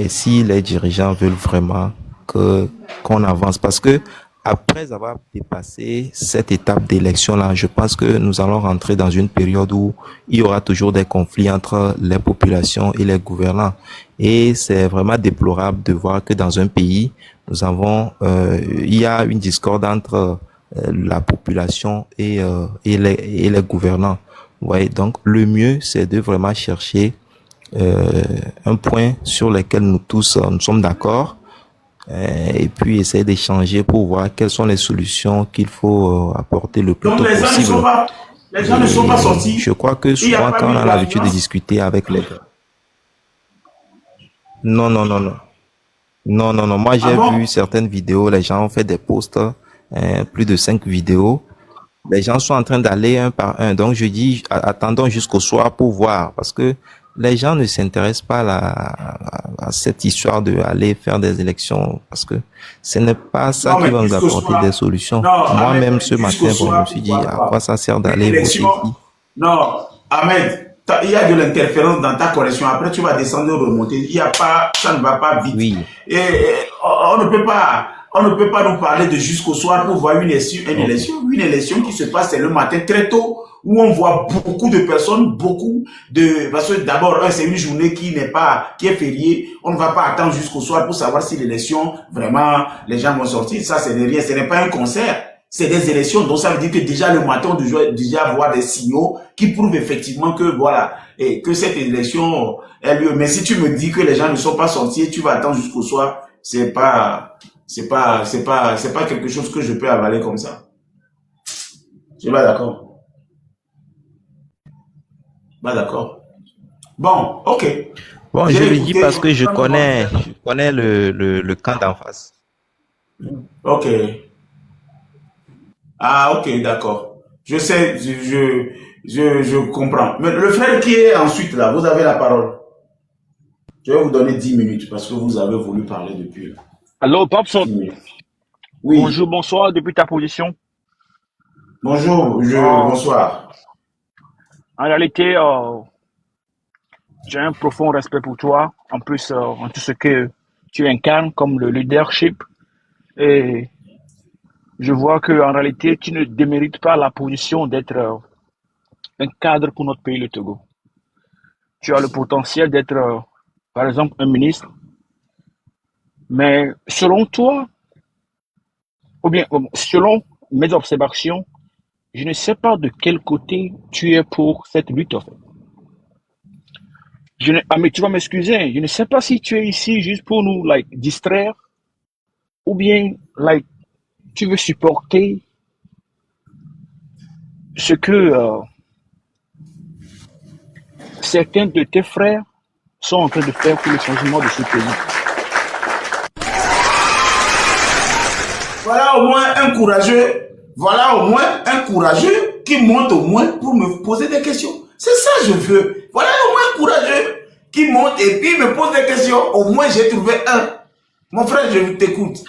si les dirigeants veulent vraiment qu'on avance, parce que après avoir dépassé cette étape d'élection-là, je pense que nous allons rentrer dans une période où il y aura toujours des conflits entre les populations et les gouvernants. Et c'est vraiment déplorable de voir que dans un pays, nous avons, il y a une discorde entre la population et les gouvernants. Ouais, donc le mieux, c'est de vraiment chercher un point sur lequel nous tous nous sommes d'accord et puis essayer d'échanger pour voir quelles sont les solutions qu'il faut apporter le plus Donc tôt possible. les gens ne sont pas sortis. Je crois que souvent quand on a l'habitude de discuter avec les... Non, non, non, non. Non, non, non. Moi, j'ai vu certaines vidéos, les gens ont fait des posts, plus de 5 vidéos. Les gens sont en train d'aller un par un. Donc, je dis, attendons jusqu'au soir pour voir. Parce que les gens ne s'intéressent pas à cette histoire de aller faire des élections. Parce que ce n'est pas ça qui va nous apporter des solutions. Moi-même, ce matin, bon, je me suis dit, à quoi ça sert d'aller voter ici? Non, Ahmed, il y a de l'interférence dans ta connexion. Après, tu vas descendre, remonter. Il y a pas, ça ne va pas vite. Oui. Et on ne peut pas nous parler de jusqu'au soir pour voir une élection qui se passe c'est le matin très tôt, où on voit beaucoup de personnes, parce que d'abord, c'est une journée qui est fériée. On ne va pas attendre jusqu'au soir pour savoir si l'élection, vraiment, les gens vont sortir. Ça, c'est rien. Ce n'est pas un concert. C'est des élections. Donc, ça veut dire que déjà, le matin, on doit déjà avoir des signaux qui prouvent effectivement que, voilà, et que cette élection a lieu. Mais si tu me dis que les gens ne sont pas sortis et tu vas attendre jusqu'au soir, c'est pas quelque chose que je peux avaler comme ça. Je suis pas d'accord. Pas d'accord. Bon, ok. Bon, je le dis parce que je connais le camp d'en face. Ok. Ah, ok, d'accord. Je sais, je comprends. Mais le frère qui est ensuite là, vous avez la parole. Je vais vous donner 10 minutes parce que vous avez voulu parler depuis là. Allô, Popson. Oui. Bonjour, bonsoir, depuis ta position. Bonjour, bonsoir. En réalité, j'ai un profond respect pour toi, en plus, en tout ce que tu incarnes comme le leadership. Et je vois qu'en réalité, tu ne démérites pas la position d'être un cadre pour notre pays, le Togo. Tu as le potentiel d'être, par exemple, un ministre. Mais selon toi, ou bien selon mes observations, je ne sais pas de quel côté tu es pour cette lutte, en fait. Mais tu vas m'excuser, je ne sais pas si tu es ici juste pour nous distraire ou bien tu veux supporter ce que certains de tes frères sont en train de faire pour le changement de ce pays. Voilà au moins un courageux qui monte au moins pour me poser des questions. C'est ça que je veux. Voilà au moins un courageux qui monte et puis me pose des questions. Au moins j'ai trouvé un. Mon frère, je t'écoute.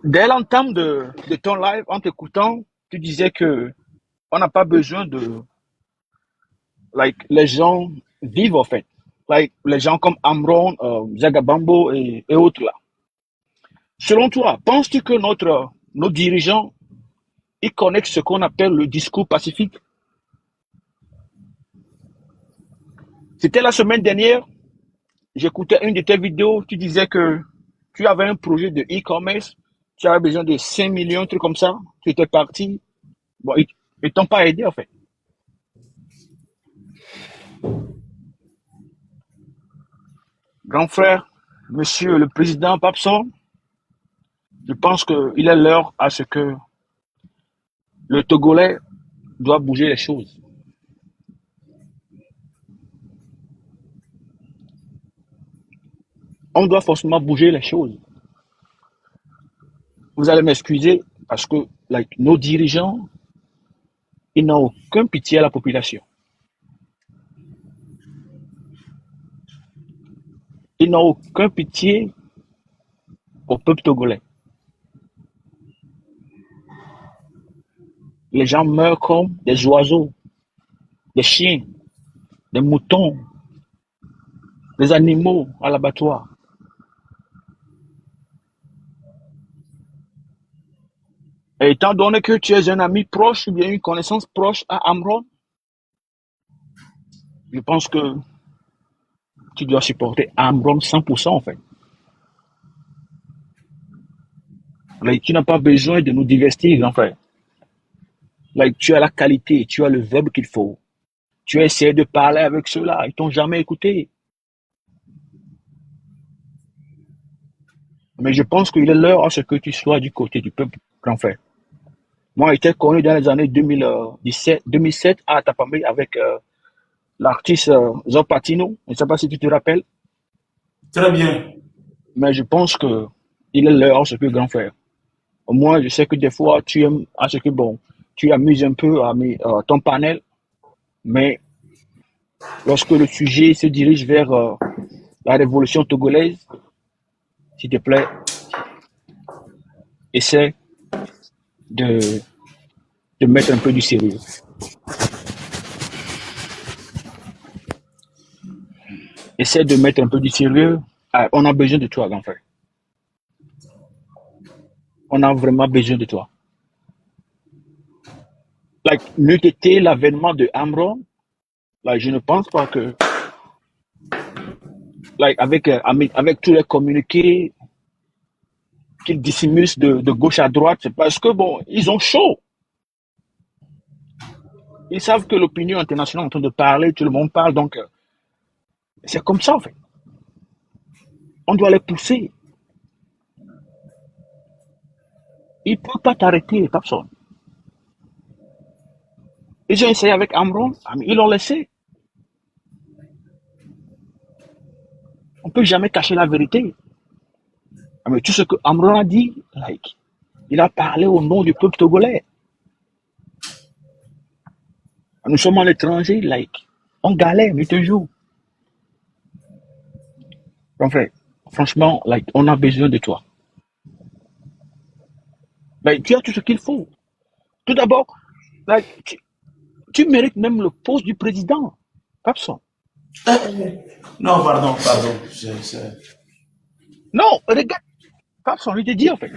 Dès l'entame de ton live, en t'écoutant, tu disais que on n'a pas besoin de, les gens vivent en fait. Les gens comme Amron, Zagabambo et autres là. Selon toi, penses-tu que nos dirigeants, ils connaissent ce qu'on appelle le discours pacifique? C'était la semaine dernière, j'écoutais une de tes vidéos, tu disais que tu avais un projet de e-commerce, tu avais besoin de 5 millions, un truc comme ça, tu étais parti. Bon, ils ne t'ont pas aidé en fait. Grand frère, monsieur le président Papson, je pense qu'il est l'heure à ce que le Togolais doit bouger les choses. On doit forcément bouger les choses. Vous allez m'excuser parce que nos dirigeants, ils n'ont aucun pitié à la population. Ils n'ont aucun pitié au peuple togolais. Les gens meurent comme des oiseaux, des chiens, des moutons, des animaux à l'abattoir. Et étant donné que tu es un ami proche ou bien une connaissance proche à Amron, je pense que tu dois supporter Amron 100% en fait. Tu n'as pas besoin de nous divestir en fait. Tu as la qualité, tu as le verbe qu'il faut. Tu as essayé de parler avec ceux-là, ils t'ont jamais écouté. Mais je pense qu'il est l'heure à ce que tu sois du côté du peuple, grand frère. Moi, j'étais connu dans les années 2007 à Tapamé avec l'artiste Zopatino. Je ne sais pas si tu te rappelles. Très bien. Mais je pense que il est l'heure à ce que, grand frère. Moi, je sais que des fois, tu aimes à ce que, bon, tu amuses un peu à ton panel. Mais lorsque le sujet se dirige vers la révolution togolaise, s'il te plaît, essaie de mettre un peu du sérieux. Essaie de mettre un peu du sérieux. Ah, on a besoin de toi, grand frère. On a vraiment besoin de toi. N'eût été l'avènement de Amron, je ne pense pas que, avec tous les communiqués qu'ils dissimulent de gauche à droite, c'est parce que, bon, ils ont chaud. Ils savent que l'opinion internationale est en train de parler, tout le monde parle, donc c'est comme ça en fait. On doit les pousser. Ils ne peuvent pas t'arrêter, personne. Ils ont essayé avec Amron, ils l'ont laissé. On ne peut jamais cacher la vérité. Mais tout ce que Amron a dit, il a parlé au nom du peuple togolais. Nous sommes à l'étranger, on galère, mais toujours. En fait, franchement, on a besoin de toi. Tu as tout ce qu'il faut. Tout d'abord, tu mérites même le poste du président. Papson. Non, pardon. Non, regarde. Papson, je te dis en fait.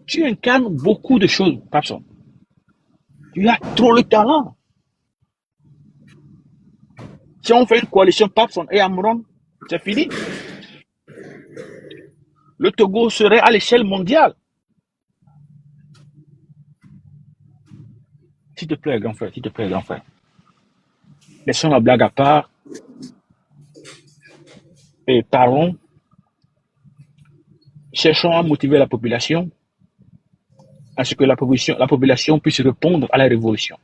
Tu incarnes beaucoup de choses, Papson. Tu as trop le talent. Si on fait une coalition Papson et Amron, c'est fini. Le Togo serait à l'échelle mondiale. S'il te plaît, grand frère, Laissons la blague à part et parlons. Cherchons à motiver la population à ce que la population puisse répondre à la révolution.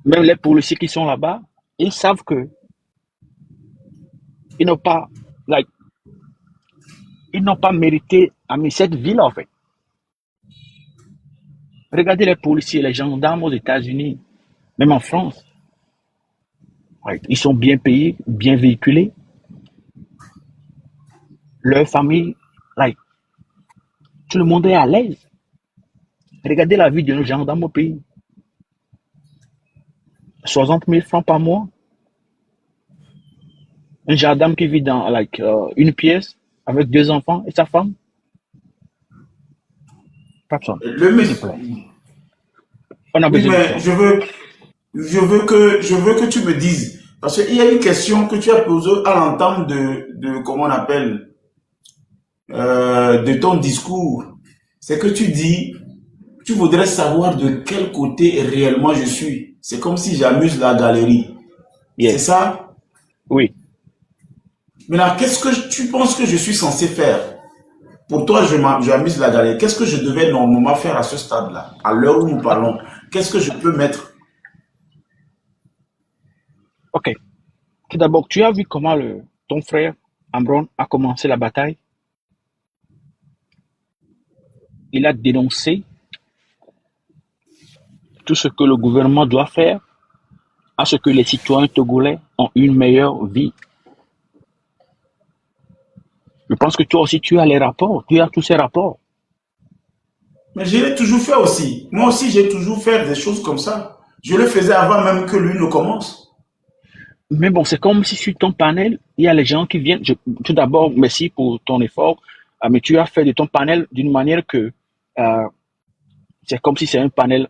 Même les policiers qui sont là-bas, ils savent que ils n'ont pas mérité cette ville en fait. Regardez les policiers, les gendarmes aux États-Unis, même en France. Ouais, ils sont bien payés, bien véhiculés. Leur famille, like, tout le monde est à l'aise. Regardez la vie de nos gendarmes au pays. 60 000 francs par mois. Un gendarme qui vit dans une pièce avec 2 enfants et sa femme. Personne. Le S'il monsieur, te plaît. On a oui, besoin de mais toi. je veux que tu me dises, parce qu'il y a une question que tu as posée à l'entame comment on appelle, de ton discours. C'est que tu dis, tu voudrais savoir de quel côté réellement je suis. C'est comme si j'amuse la galerie. C'est Yes. ça? Oui. Maintenant, qu'est-ce que tu penses que je suis censé faire? Pour toi, j'amuse la galerie. Qu'est-ce que je devais normalement faire à ce stade-là, à l'heure où nous parlons? Qu'est-ce que je peux mettre? Ok. Tout d'abord, tu as vu comment ton frère Amron a commencé la bataille. Il a dénoncé tout ce que le gouvernement doit faire à ce que les citoyens togolais ont une meilleure vie. Je pense que toi aussi, tu as les rapports, tu as tous ces rapports. Mais je l'ai toujours fait aussi. Moi aussi, j'ai toujours fait des choses comme ça. Je le faisais avant même que lui ne commence. Mais bon, c'est comme si sur ton panel, il y a les gens qui viennent. Tout d'abord, merci pour ton effort, mais tu as fait de ton panel d'une manière que c'est comme si c'est un panel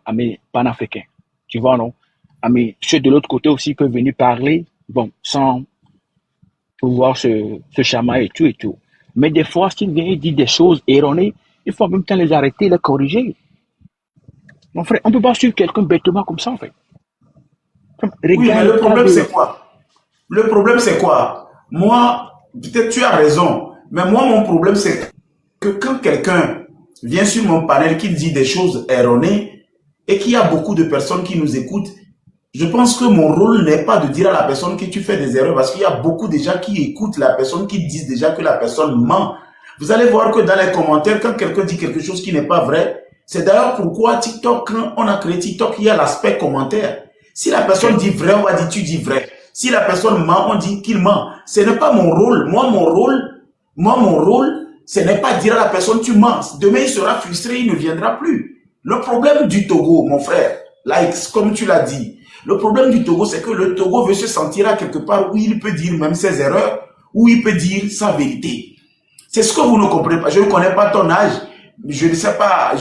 panafricain. Tu vois, non? Mais ceux de l'autre côté aussi peuvent venir parler, bon, sans pouvoir se chamailler et tout et tout. Mais des fois, s'ils viennent dire des choses erronées, il faut en même temps les arrêter, les corriger. Mon frère, on ne peut pas suivre quelqu'un bêtement comme ça, en fait. Oui, mais Regarde le ta problème, vie. c'est quoi? Le problème, c'est quoi? Moi, peut-être tu as raison, mais moi, mon problème, c'est que quand quelqu'un vient sur mon panel qui dit des choses erronées et qu'il y a beaucoup de personnes qui nous écoutent, je pense que mon rôle n'est pas de dire à la personne que tu fais des erreurs, parce qu'il y a beaucoup de gens qui écoutent la personne, qui disent déjà que la personne ment. Vous allez voir que dans les commentaires, quand quelqu'un dit quelque chose qui n'est pas vrai, c'est d'ailleurs pourquoi TikTok, quand on a créé TikTok, il y a l'aspect commentaire. Si la personne dit vrai, on va dire tu dis vrai. Si la personne ment, on dit qu'il ment. Ce n'est pas mon rôle. Moi, mon rôle, ce n'est pas dire à la personne tu mens. Demain, il sera frustré, il ne viendra plus. Le problème du Togo, mon frère, like, comme tu l'as dit, le problème du Togo, c'est que le Togo veut se sentir à quelque part où il peut dire même ses erreurs, où il peut dire sa vérité. C'est ce que vous ne comprenez pas. Je ne connais pas ton âge. Je ne sais pas,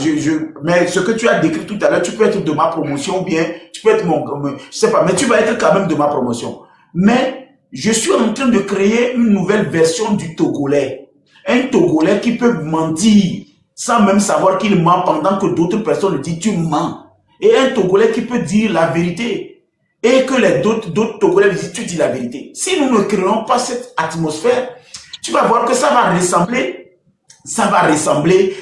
mais ce que tu as décrit tout à l'heure, tu peux être de ma promotion ou bien tu peux être je sais pas, mais tu vas être quand même de ma promotion. Mais je suis en train de créer une nouvelle version du Togolais. Un Togolais qui peut mentir sans même savoir qu'il ment pendant que d'autres personnes le disent tu mens. Et un Togolais qui peut dire la vérité. Et que les d'autres Togolais disent tu dis la vérité. Si nous ne créons pas cette atmosphère, tu vas voir que ça va ressembler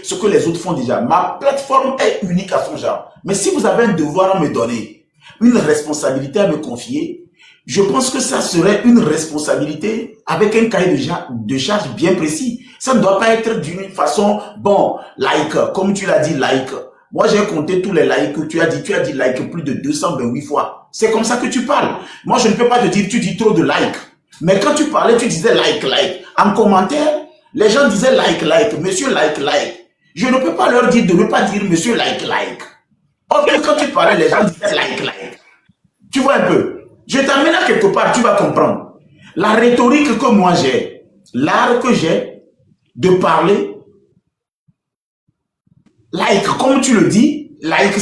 ce que les autres font déjà. Ma plateforme est unique à son genre. Mais si vous avez un devoir à me donner, une responsabilité à me confier, je pense que ça serait une responsabilité avec un cahier de charge bien précis. Ça ne doit pas être d'une façon, bon, like, comme tu l'as dit, like. Moi, j'ai compté tous les likes que tu as dit. Tu as dit like plus de 228 fois. C'est comme ça que tu parles. Moi, je ne peux pas te dire, tu dis trop de like. Mais quand tu parlais, tu disais like. En commentaire, les gens disaient like, monsieur like. Je ne peux pas leur dire de ne pas dire monsieur like. Or que quand tu parlais, les gens disaient like. Tu vois un peu? Je t'amène à quelque part, tu vas comprendre. La rhétorique que moi j'ai, l'art que j'ai de parler, like, comme tu le dis, like,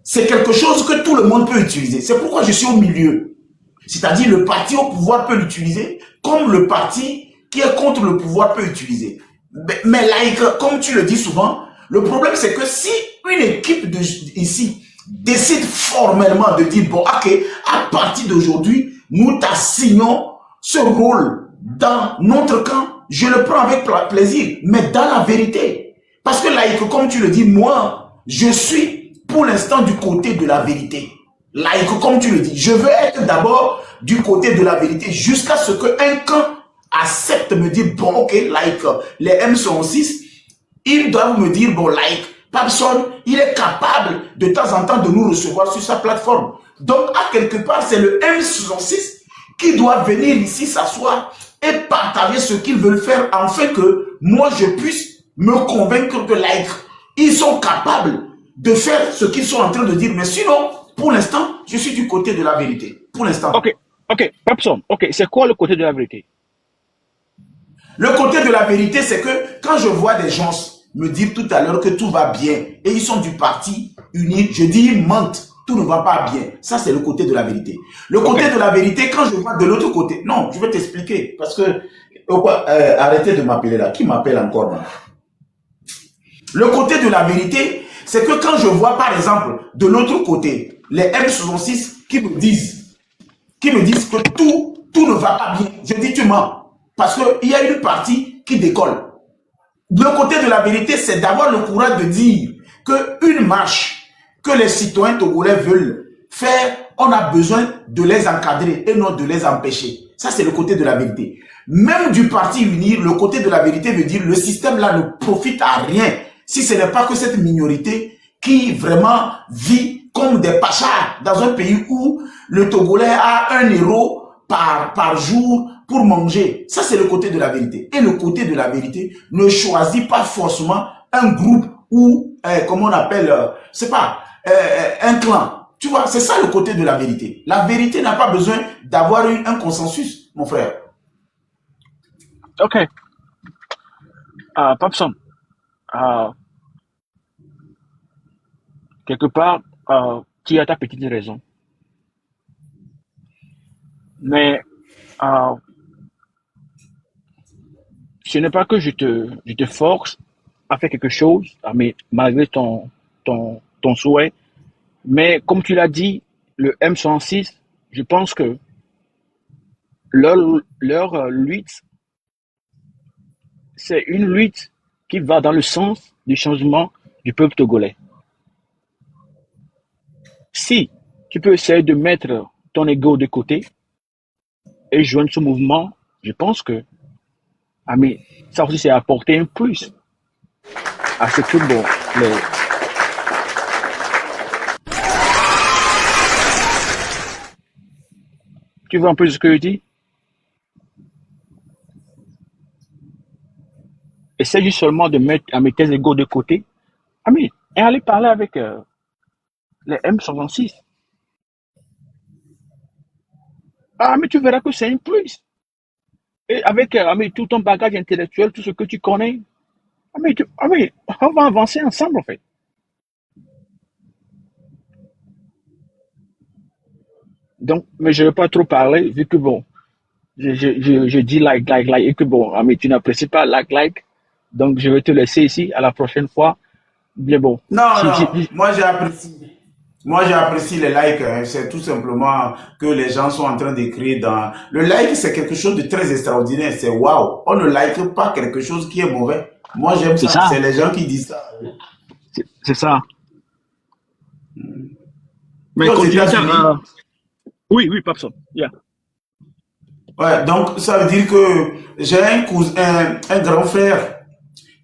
c'est quelque chose que tout le monde peut utiliser. C'est pourquoi je suis au milieu. C'est-à-dire le parti au pouvoir peut l'utiliser, comme le parti qui est contre le pouvoir peut utiliser. Mais like, comme tu le dis souvent, le problème c'est que si une équipe ici décide formellement de dire, bon, ok, à partir d'aujourd'hui, nous t'assignons ce rôle dans notre camp, je le prends avec plaisir, mais dans la vérité. Parce que like, comme tu le dis, moi, je suis pour l'instant du côté de la vérité. Like, comme tu le dis, je veux être d'abord du côté de la vérité jusqu'à ce qu'un camp accepte me dire, bon, ok, like, les M66, ils doivent me dire, bon, like, Papson, il est capable de temps en temps de nous recevoir sur sa plateforme. Donc, à quelque part, c'est le M66 qui doit venir ici s'asseoir et partager ce qu'ils veulent faire afin que moi, je puisse me convaincre de l'être. Ils sont capables de faire ce qu'ils sont en train de dire. Mais sinon, pour l'instant, je suis du côté de la vérité. Pour l'instant. Ok, Papson, ok, c'est quoi le côté de la vérité? Le côté de la vérité, c'est que quand je vois des gens me dire tout à l'heure que tout va bien et ils sont du parti uni, je dis ils mentent, tout ne va pas bien. Ça, c'est le côté de la vérité. Le côté de la vérité, quand je vois de l'autre côté, non, je vais t'expliquer parce que, arrêtez de m'appeler là. Qui m'appelle encore là? Le côté de la vérité, c'est que quand je vois par exemple de l'autre côté, les M66 qui me disent que tout ne va pas bien, je dis tu mens. Parce qu'il y a une partie qui décolle. Le côté de la vérité, c'est d'avoir le courage de dire qu'une marche que les citoyens togolais veulent faire, on a besoin de les encadrer et non de les empêcher. Ça, c'est le côté de la vérité. Même du parti uni, le côté de la vérité veut dire le système là ne profite à rien si ce n'est pas que cette minorité qui vraiment vit comme des pachas dans un pays où le Togolais a 1 euro par jour pour manger. Ça, c'est le côté de la vérité. Et le côté de la vérité ne choisit pas forcément un groupe ou, comment on appelle, c'est pas, un clan. Tu vois, c'est ça le côté de la vérité. La vérité n'a pas besoin d'avoir un consensus, mon frère. Ok. Papson, quelque part, tu as ta petite raison. Mais ce n'est pas que je te force à faire quelque chose, mais malgré ton souhait. Mais comme tu l'as dit, le M106, je pense que leur lutte, c'est une lutte qui va dans le sens du changement du peuple togolais. Si tu peux essayer de mettre ton ego de côté et joindre ce mouvement, je pense que mais ça aussi, c'est apporter un plus à ce que, bon, tu vois un peu ce que je dis? Essaye juste seulement de mettre tes égos de côté. Et aller parler avec les M66. Mais tu verras que c'est un plus. Et avec tout ton bagage intellectuel, tout ce que tu connais, on va avancer ensemble, en fait. Donc, mais je ne vais pas trop parler, vu que bon, je dis like, et que bon, tu n'apprécies pas like. Donc, je vais te laisser ici. À la prochaine fois. Bien bon. Non, moi j'ai apprécié. Moi, j'apprécie les likes. Hein. C'est tout simplement que les gens sont en train d'écrire dans... Le like, c'est quelque chose de très extraordinaire. C'est waouh. On ne like pas quelque chose qui est mauvais. Moi, j'aime ça. C'est les gens qui disent ça. C'est ça. Mais oui, Papson. Yeah. Ouais, donc ça veut dire que j'ai un grand frère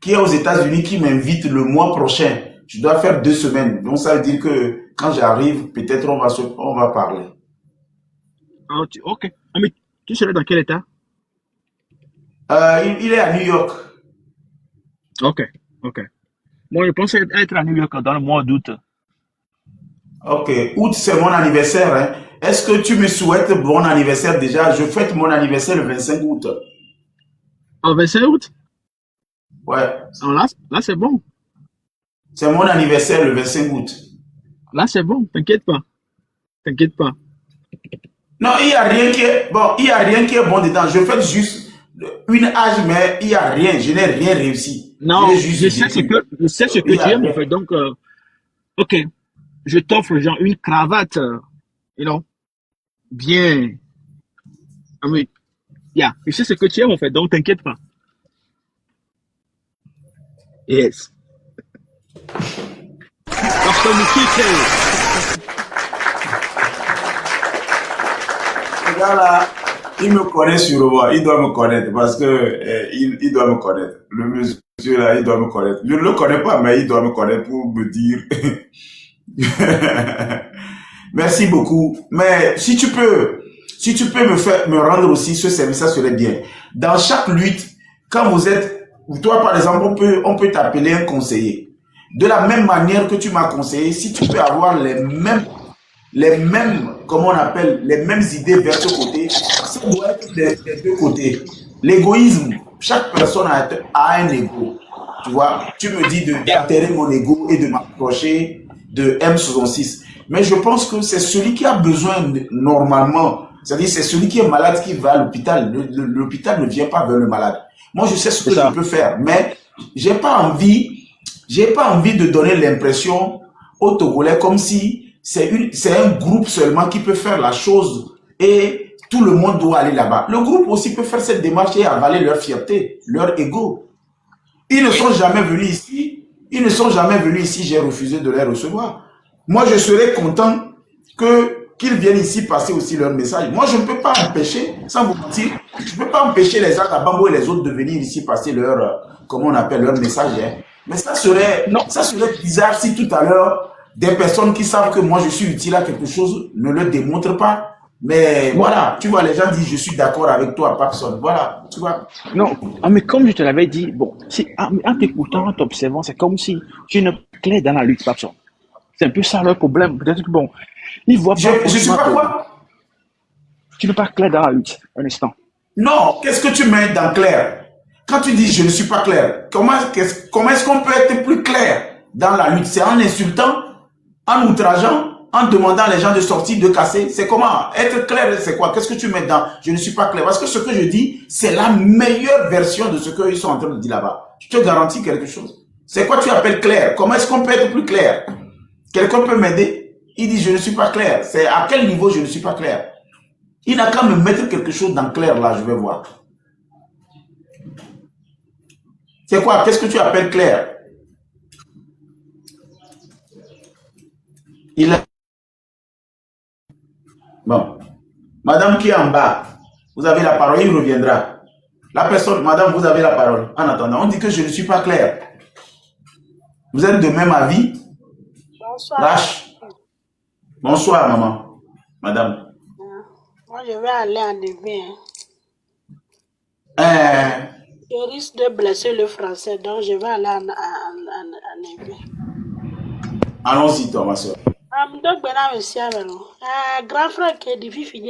qui est aux États-Unis qui m'invite le mois prochain. Je dois faire 2 semaines. Donc ça veut dire que quand j'arrive, peut-être on va parler. Ok. Mais tu serais dans quel état? Il est à New York. Ok. Moi, je pensais être à New York dans le mois d'août. Ok. Août, c'est mon anniversaire. Hein. Est-ce que tu me souhaites bon anniversaire déjà? Je fête mon anniversaire le 25 août. 25 août? Ouais. Là c'est bon. C'est mon anniversaire le 25 août. Là, c'est bon. T'inquiète pas. Non, il n'y a rien qui est bon. Il y a rien qui est bon dedans. Je fais juste une âge, mais il n'y a rien. Je n'ai rien réussi. Non, je sais ce que tu aimes, en fait. Donc, ok. Je t'offre genre une cravate, bien. Je sais ce que tu aimes, en fait. Donc, t'inquiète pas. Yes. Regarde là, il me connaît sûrement, il doit me connaître parce que il doit me connaître. Le monsieur Celui-là, il doit me connaître. Je ne le connais pas, mais il doit me connaître pour me dire. Merci beaucoup. Mais si tu peux me rendre aussi ce service, ça serait bien. Dans chaque lutte, quand vous êtes, toi par exemple, on peut t'appeler un conseiller. De la même manière que tu m'as conseillé, si tu peux avoir les mêmes, comment on appelle, les mêmes idées vers ce côté, ça doit être des deux côtés. L'égoïsme, chaque personne a un ego. Tu vois, tu me dis d'enterrer mon ego et de m'approcher de M66. Mais je pense que c'est celui qui a besoin normalement, c'est-à-dire c'est celui qui est malade qui va à l'hôpital. L'hôpital ne vient pas vers le malade. Moi, je sais ce que je peux faire, mais j'ai pas envie de donner l'impression aux Togolais comme si c'est un groupe seulement qui peut faire la chose et tout le monde doit aller là-bas. Le groupe aussi peut faire cette démarche et avaler leur fierté, leur ego. Ils ne sont jamais venus ici. J'ai refusé de les recevoir. Moi, je serais content qu'ils viennent ici passer aussi leur message. Moi, je ne peux pas empêcher, sans vous mentir, je ne peux pas empêcher les Agabambo et les autres de venir ici passer comment on appelle, leur message. Hein. Mais ça serait bizarre si tout à l'heure, des personnes qui savent que moi, je suis utile à quelque chose ne le démontrent pas. Mais voilà, tu vois, les gens disent, je suis d'accord avec toi, Papson. Voilà, tu vois. Non, mais comme je te l'avais dit, bon, en t'écoutant, en t'observant, c'est comme si tu n'es pas clair dans la lutte, Papson. C'est un peu ça leur problème. Peut-être que bon, ils voient pas. Je suis pas quoi? Tu n'es pas clair dans la lutte, un instant. Non, qu'est-ce que tu mets dans clair? Quand tu dis je ne suis pas clair, comment est-ce qu'on peut être plus clair dans la lutte? C'est en insultant, en outrageant, en demandant les gens de sortir, de casser. C'est comment? Être clair, c'est quoi? Qu'est-ce que tu mets dans je ne suis pas clair? Parce que ce que je dis, c'est la meilleure version de ce qu'ils sont en train de dire là-bas. Je te garantis quelque chose. C'est quoi tu appelles clair? Comment est-ce qu'on peut être plus clair? Quelqu'un peut m'aider? Il dit je ne suis pas clair. C'est à quel niveau je ne suis pas clair? Il n'a qu'à me mettre quelque chose dans clair là, je vais voir. C'est quoi? Qu'est-ce que tu appelles clair? Bon. Madame qui est en bas, vous avez la parole, il reviendra. La personne, madame, vous avez la parole. En attendant, on dit que je ne suis pas clair. Vous êtes de même avis? Bonsoir. Lâche. Bonsoir, maman. Madame. Moi, je vais aller en éveil. Je risque de blesser le français, donc je vais aller en éveil. Allons-y, toi, ma soeur. Grand frère qui est difficile,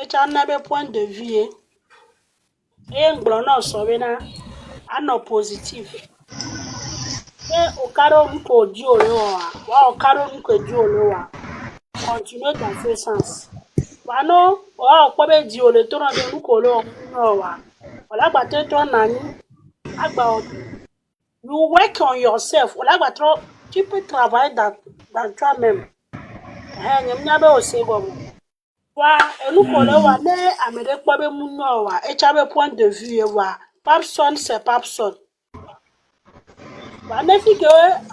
et tu as un point de vue, et un blonde sauvé, un positif. Et au carreau, nous peut dire au carreau, nous peut dire continuer dans ce sens. Wano, au quoi dire le tour de nous colons, voilà, battre ton ami, you work on yourself, voilà, tu peux travailler dans toi-même. Nous colons, Amérique, et tu as un point de vue, Papson, c'est Papson. Mais si que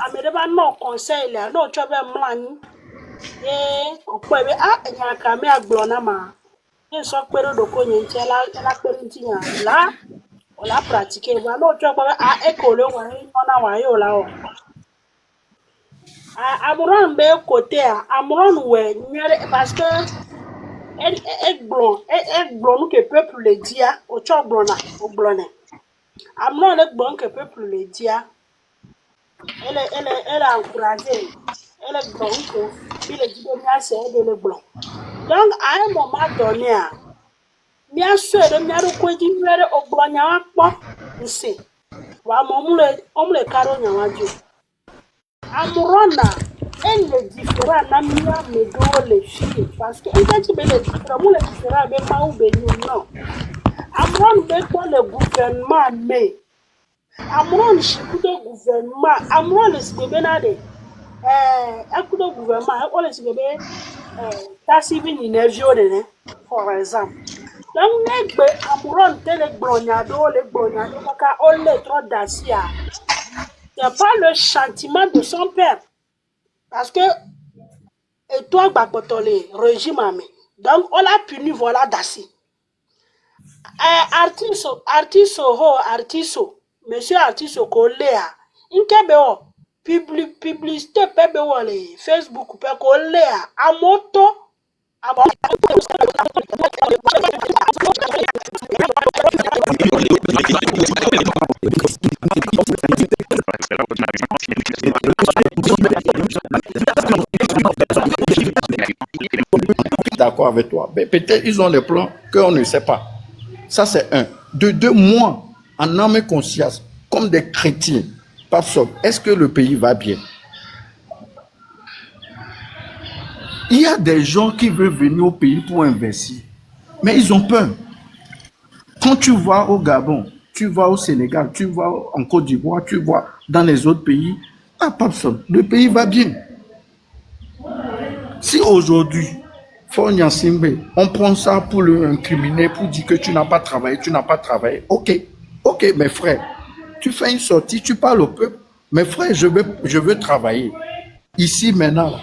Amérique, non, conseil, non, tu as un plan. Et on peut il y a un camé à Blonama. Et ce que de cogner, là, on l'a pratiqué. Voilà, tu vois, à école, on a là. Amouron, ben, côté, Amouron, ouais, parce que, blond, que peuple le dit, au choc blonda, au blondet. Amouron, le blond, que peuple le dit, elle a encouragé. Elle est blonde, il est dit de bien c'est de le blanc. Donc, à un moment donné, bien sûr, il y a le côté du au blanc, il y a un peu, c'est. On le carreau, il y a un dieu. Amorona, elle est différente, Namia, mais deux les filles, parce que il a dit, mais les différents, mais pas où non. Amron, mais quoi le gouvernement, mais. Amron, je suis le gouvernement, Amron, c'est bien. Écoute le gouvernement, on les bébés, t'as suivi une énergie, par exemple. Donc, les Amouron, les blognado, on les trop d'Asia. C'est pas le chantiment de son père. Parce que, et toi, Bakotole, régime amé. Donc, on l'a puni, voilà, d'Assi. Artiso, monsieur Atisoko Léa. Nkebe o publicité pebe o le Facebook pe ko Léa amoto D'accord avec toi. Mais peut-être ils ont des plans qu'on ne sait pas. Ça, c'est un. De deux, moi, en âme et conscience, comme des chrétiens, est-ce que le pays va bien? Il y a des gens qui veulent venir au pays pour investir, mais ils ont peur. Quand tu vas au Gabon, tu vas au Sénégal, tu vas en Côte d'Ivoire, tu vas dans les autres pays, le pays va bien. Si aujourd'hui, on prend ça pour le incriminer, pour dire que tu n'as pas travaillé, ok, mes frères, tu fais une sortie, tu parles au peuple, mes frères, je veux travailler. Ici, maintenant,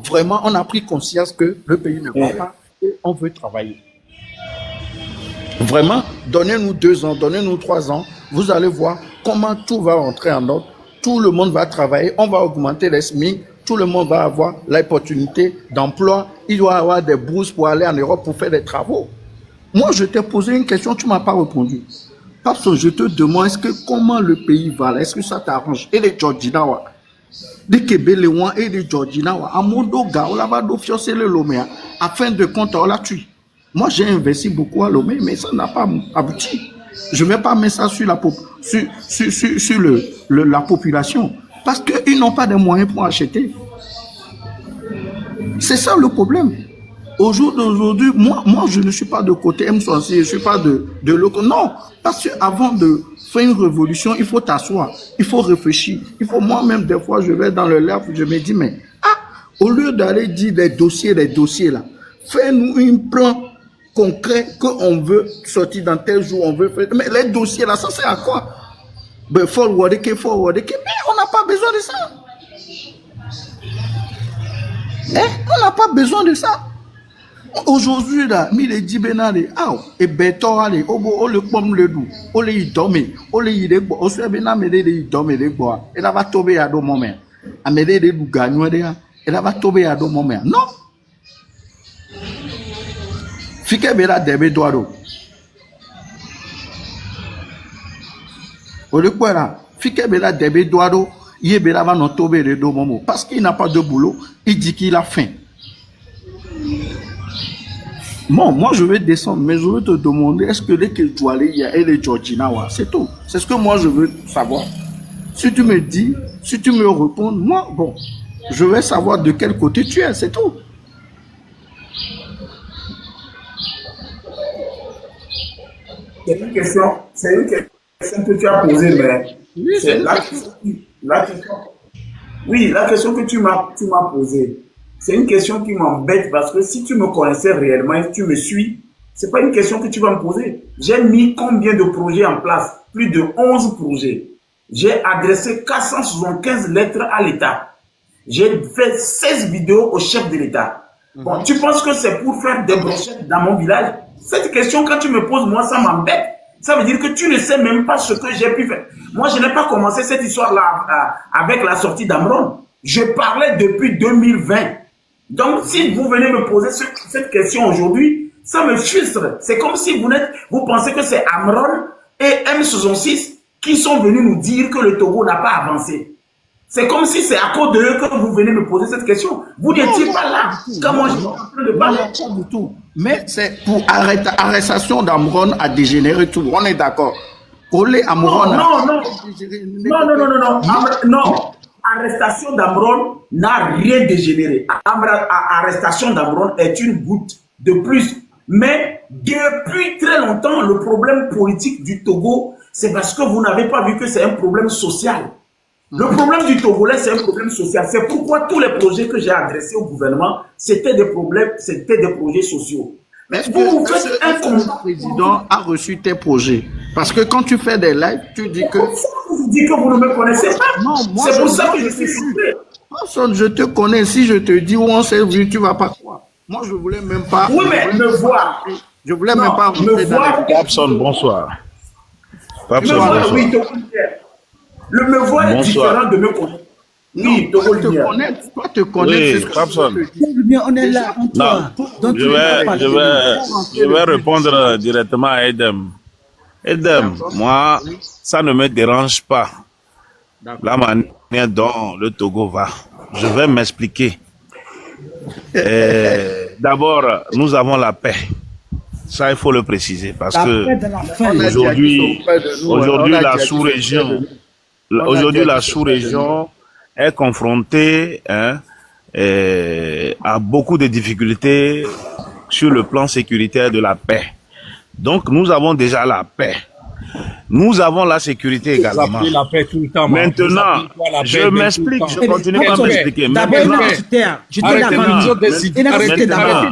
vraiment, on a pris conscience que le pays ne va pas et on veut travailler. Vraiment, donnez-nous 2 ans, donnez-nous 3 ans, vous allez voir comment tout va rentrer en ordre, tout le monde va travailler, on va augmenter les SMIC, tout le monde va avoir l'opportunité d'emploi, il doit y avoir des bourses pour aller en Europe pour faire des travaux. Moi, je t'ai posé une question, tu ne m'as pas répondu. Parce que je te demande, comment le pays va là? Est-ce que ça t'arrange? Et les Georginawa, les Kébéléouans et les Georginawa, à Mondo Gao, là-bas, d'officier le Lomé, afin de compter la tuer. Moi, j'ai investi beaucoup à Lomé, mais ça n'a pas abouti. Je ne vais pas mettre ça sur la population. Parce qu'ils n'ont pas de moyens pour acheter. C'est ça le problème. Au jour d'aujourd'hui, moi, je ne suis pas de côté M66, je ne suis pas de l'autre. Non, parce qu'avant de faire une révolution, il faut t'asseoir, il faut réfléchir. Moi-même, des fois, je vais dans le lab, je me dis, mais au lieu d'aller dire des dossiers là, fais-nous un plan concret qu'on veut sortir dans tel jour, on veut faire. Mais les dossiers là, ça sert à quoi? Ben, forwarder, mais on n'a pas besoin de ça. On n'a pas besoin de ça. Aujourd'hui, là, il est dit, et béton, allez, on le pomme le doux, on le dorme, on le y est, on se fait les dorme, les bois, et là va tomber à deux moments. À mêler les gagnants, et là va tomber à deux moments. Non. Fique bela debe doado. Au lieu quoi là, fique bela debe doado, il bela va non tomber les deux moments. Parce qu'il n'a pas de boulot, il dit qu'il a faim. Bon, moi je vais descendre, mais je veux te demander, est-ce que les Kedoualéa et les Georginawa, c'est tout. C'est ce que moi je veux savoir. Si tu me dis, si tu me réponds, moi, bon, je vais savoir de quel côté tu es, c'est tout. C'est une question que tu as posée, mais oui, c'est la question que tu m'as posée. C'est une question qui m'embête parce que si tu me connaissais réellement et tu me suis, c'est pas une question que tu vas me poser. J'ai mis combien de projets en place? Plus de 11 projets. J'ai adressé 475 lettres à l'État. J'ai fait 16 vidéos au chef de l'État. Bon, tu penses que c'est pour faire des brochettes dans mon village? Cette question, quand tu me poses, moi, ça m'embête. Ça veut dire que tu ne sais même pas ce que j'ai pu faire. Moi, je n'ai pas commencé cette histoire-là avec la sortie d'Amron. Je parlais depuis 2020. Donc, si vous venez me poser cette question aujourd'hui, ça me frustre. C'est comme si vous pensez que c'est Amron et M66 qui sont venus nous dire que le Togo n'a pas avancé. C'est comme si c'est à cause d'eux que vous venez me poser cette question. Vous n'étiez pas là quand moi je suis en train de parler. Pas du tout. Mais c'est pour arrestation d'Amron à dégénérer tout. On est d'accord. Olé Amron. Non. Arrestation d'Amron n'a rien dégénéré. Arrestation d'Amron est une goutte de plus. Mais depuis très longtemps, le problème politique du Togo, c'est parce que vous n'avez pas vu que c'est un problème social. Le problème du Togolais, c'est un problème social. C'est pourquoi tous les projets que j'ai adressés au gouvernement, c'était des projets sociaux. Mais vous faites un combat. Le président a reçu tes projets. Parce que quand tu fais des lives, tu dis que... Vous dites que vous ne me connaissez pas. Non, c'est pour ça que je suis frustré. Personne, je te connais. Si je te dis où on s'est vu, tu ne vas pas croire. Moi, je ne voulais même pas... Oui, mais me voir. Je voulais même pas... Gabson, bonsoir. Papson, Me voir, bonsoir. oui, Togo Lumière. Le me voir est Bonsoir. différent de me connaître. Non, Oui, Togo toi te Lumière. connaître, toi te connaître, Oui, c'est ce que Papson. je veux te dire. Bien, on est là, en Non, toi. Donc, je tu vas vais, parler je de nous. vais, je vais répondre directement à Edem. Edem, D'accord. moi, Oui, ça ne me dérange pas la d'accord. manière dont le Togo va. Je vais m'expliquer. D'abord, nous avons la paix. Ça, il faut le préciser parce La que paix de la fin. On a déjà dit aujourd'hui, auprès de nous. aujourd'hui, On a la déjà dit auprès de sous-région, nous. On a aujourd'hui, déjà la dit auprès de nous. sous-région est confrontée à beaucoup de difficultés sur le plan sécuritaire de la paix. Donc, nous avons déjà la paix. Nous avons la sécurité Vous également. appelez la paix tout le temps. man. Vous Maintenant, appelez quoi la paix je tout le m'explique, temps? je continue à Quelle paix? m'expliquer. D'abord, il Maintenant, m'a dit, je te Arrêtez l'ai de avant nous midi. autres décider. Il a Arrêtez cité d'abord. maintenant,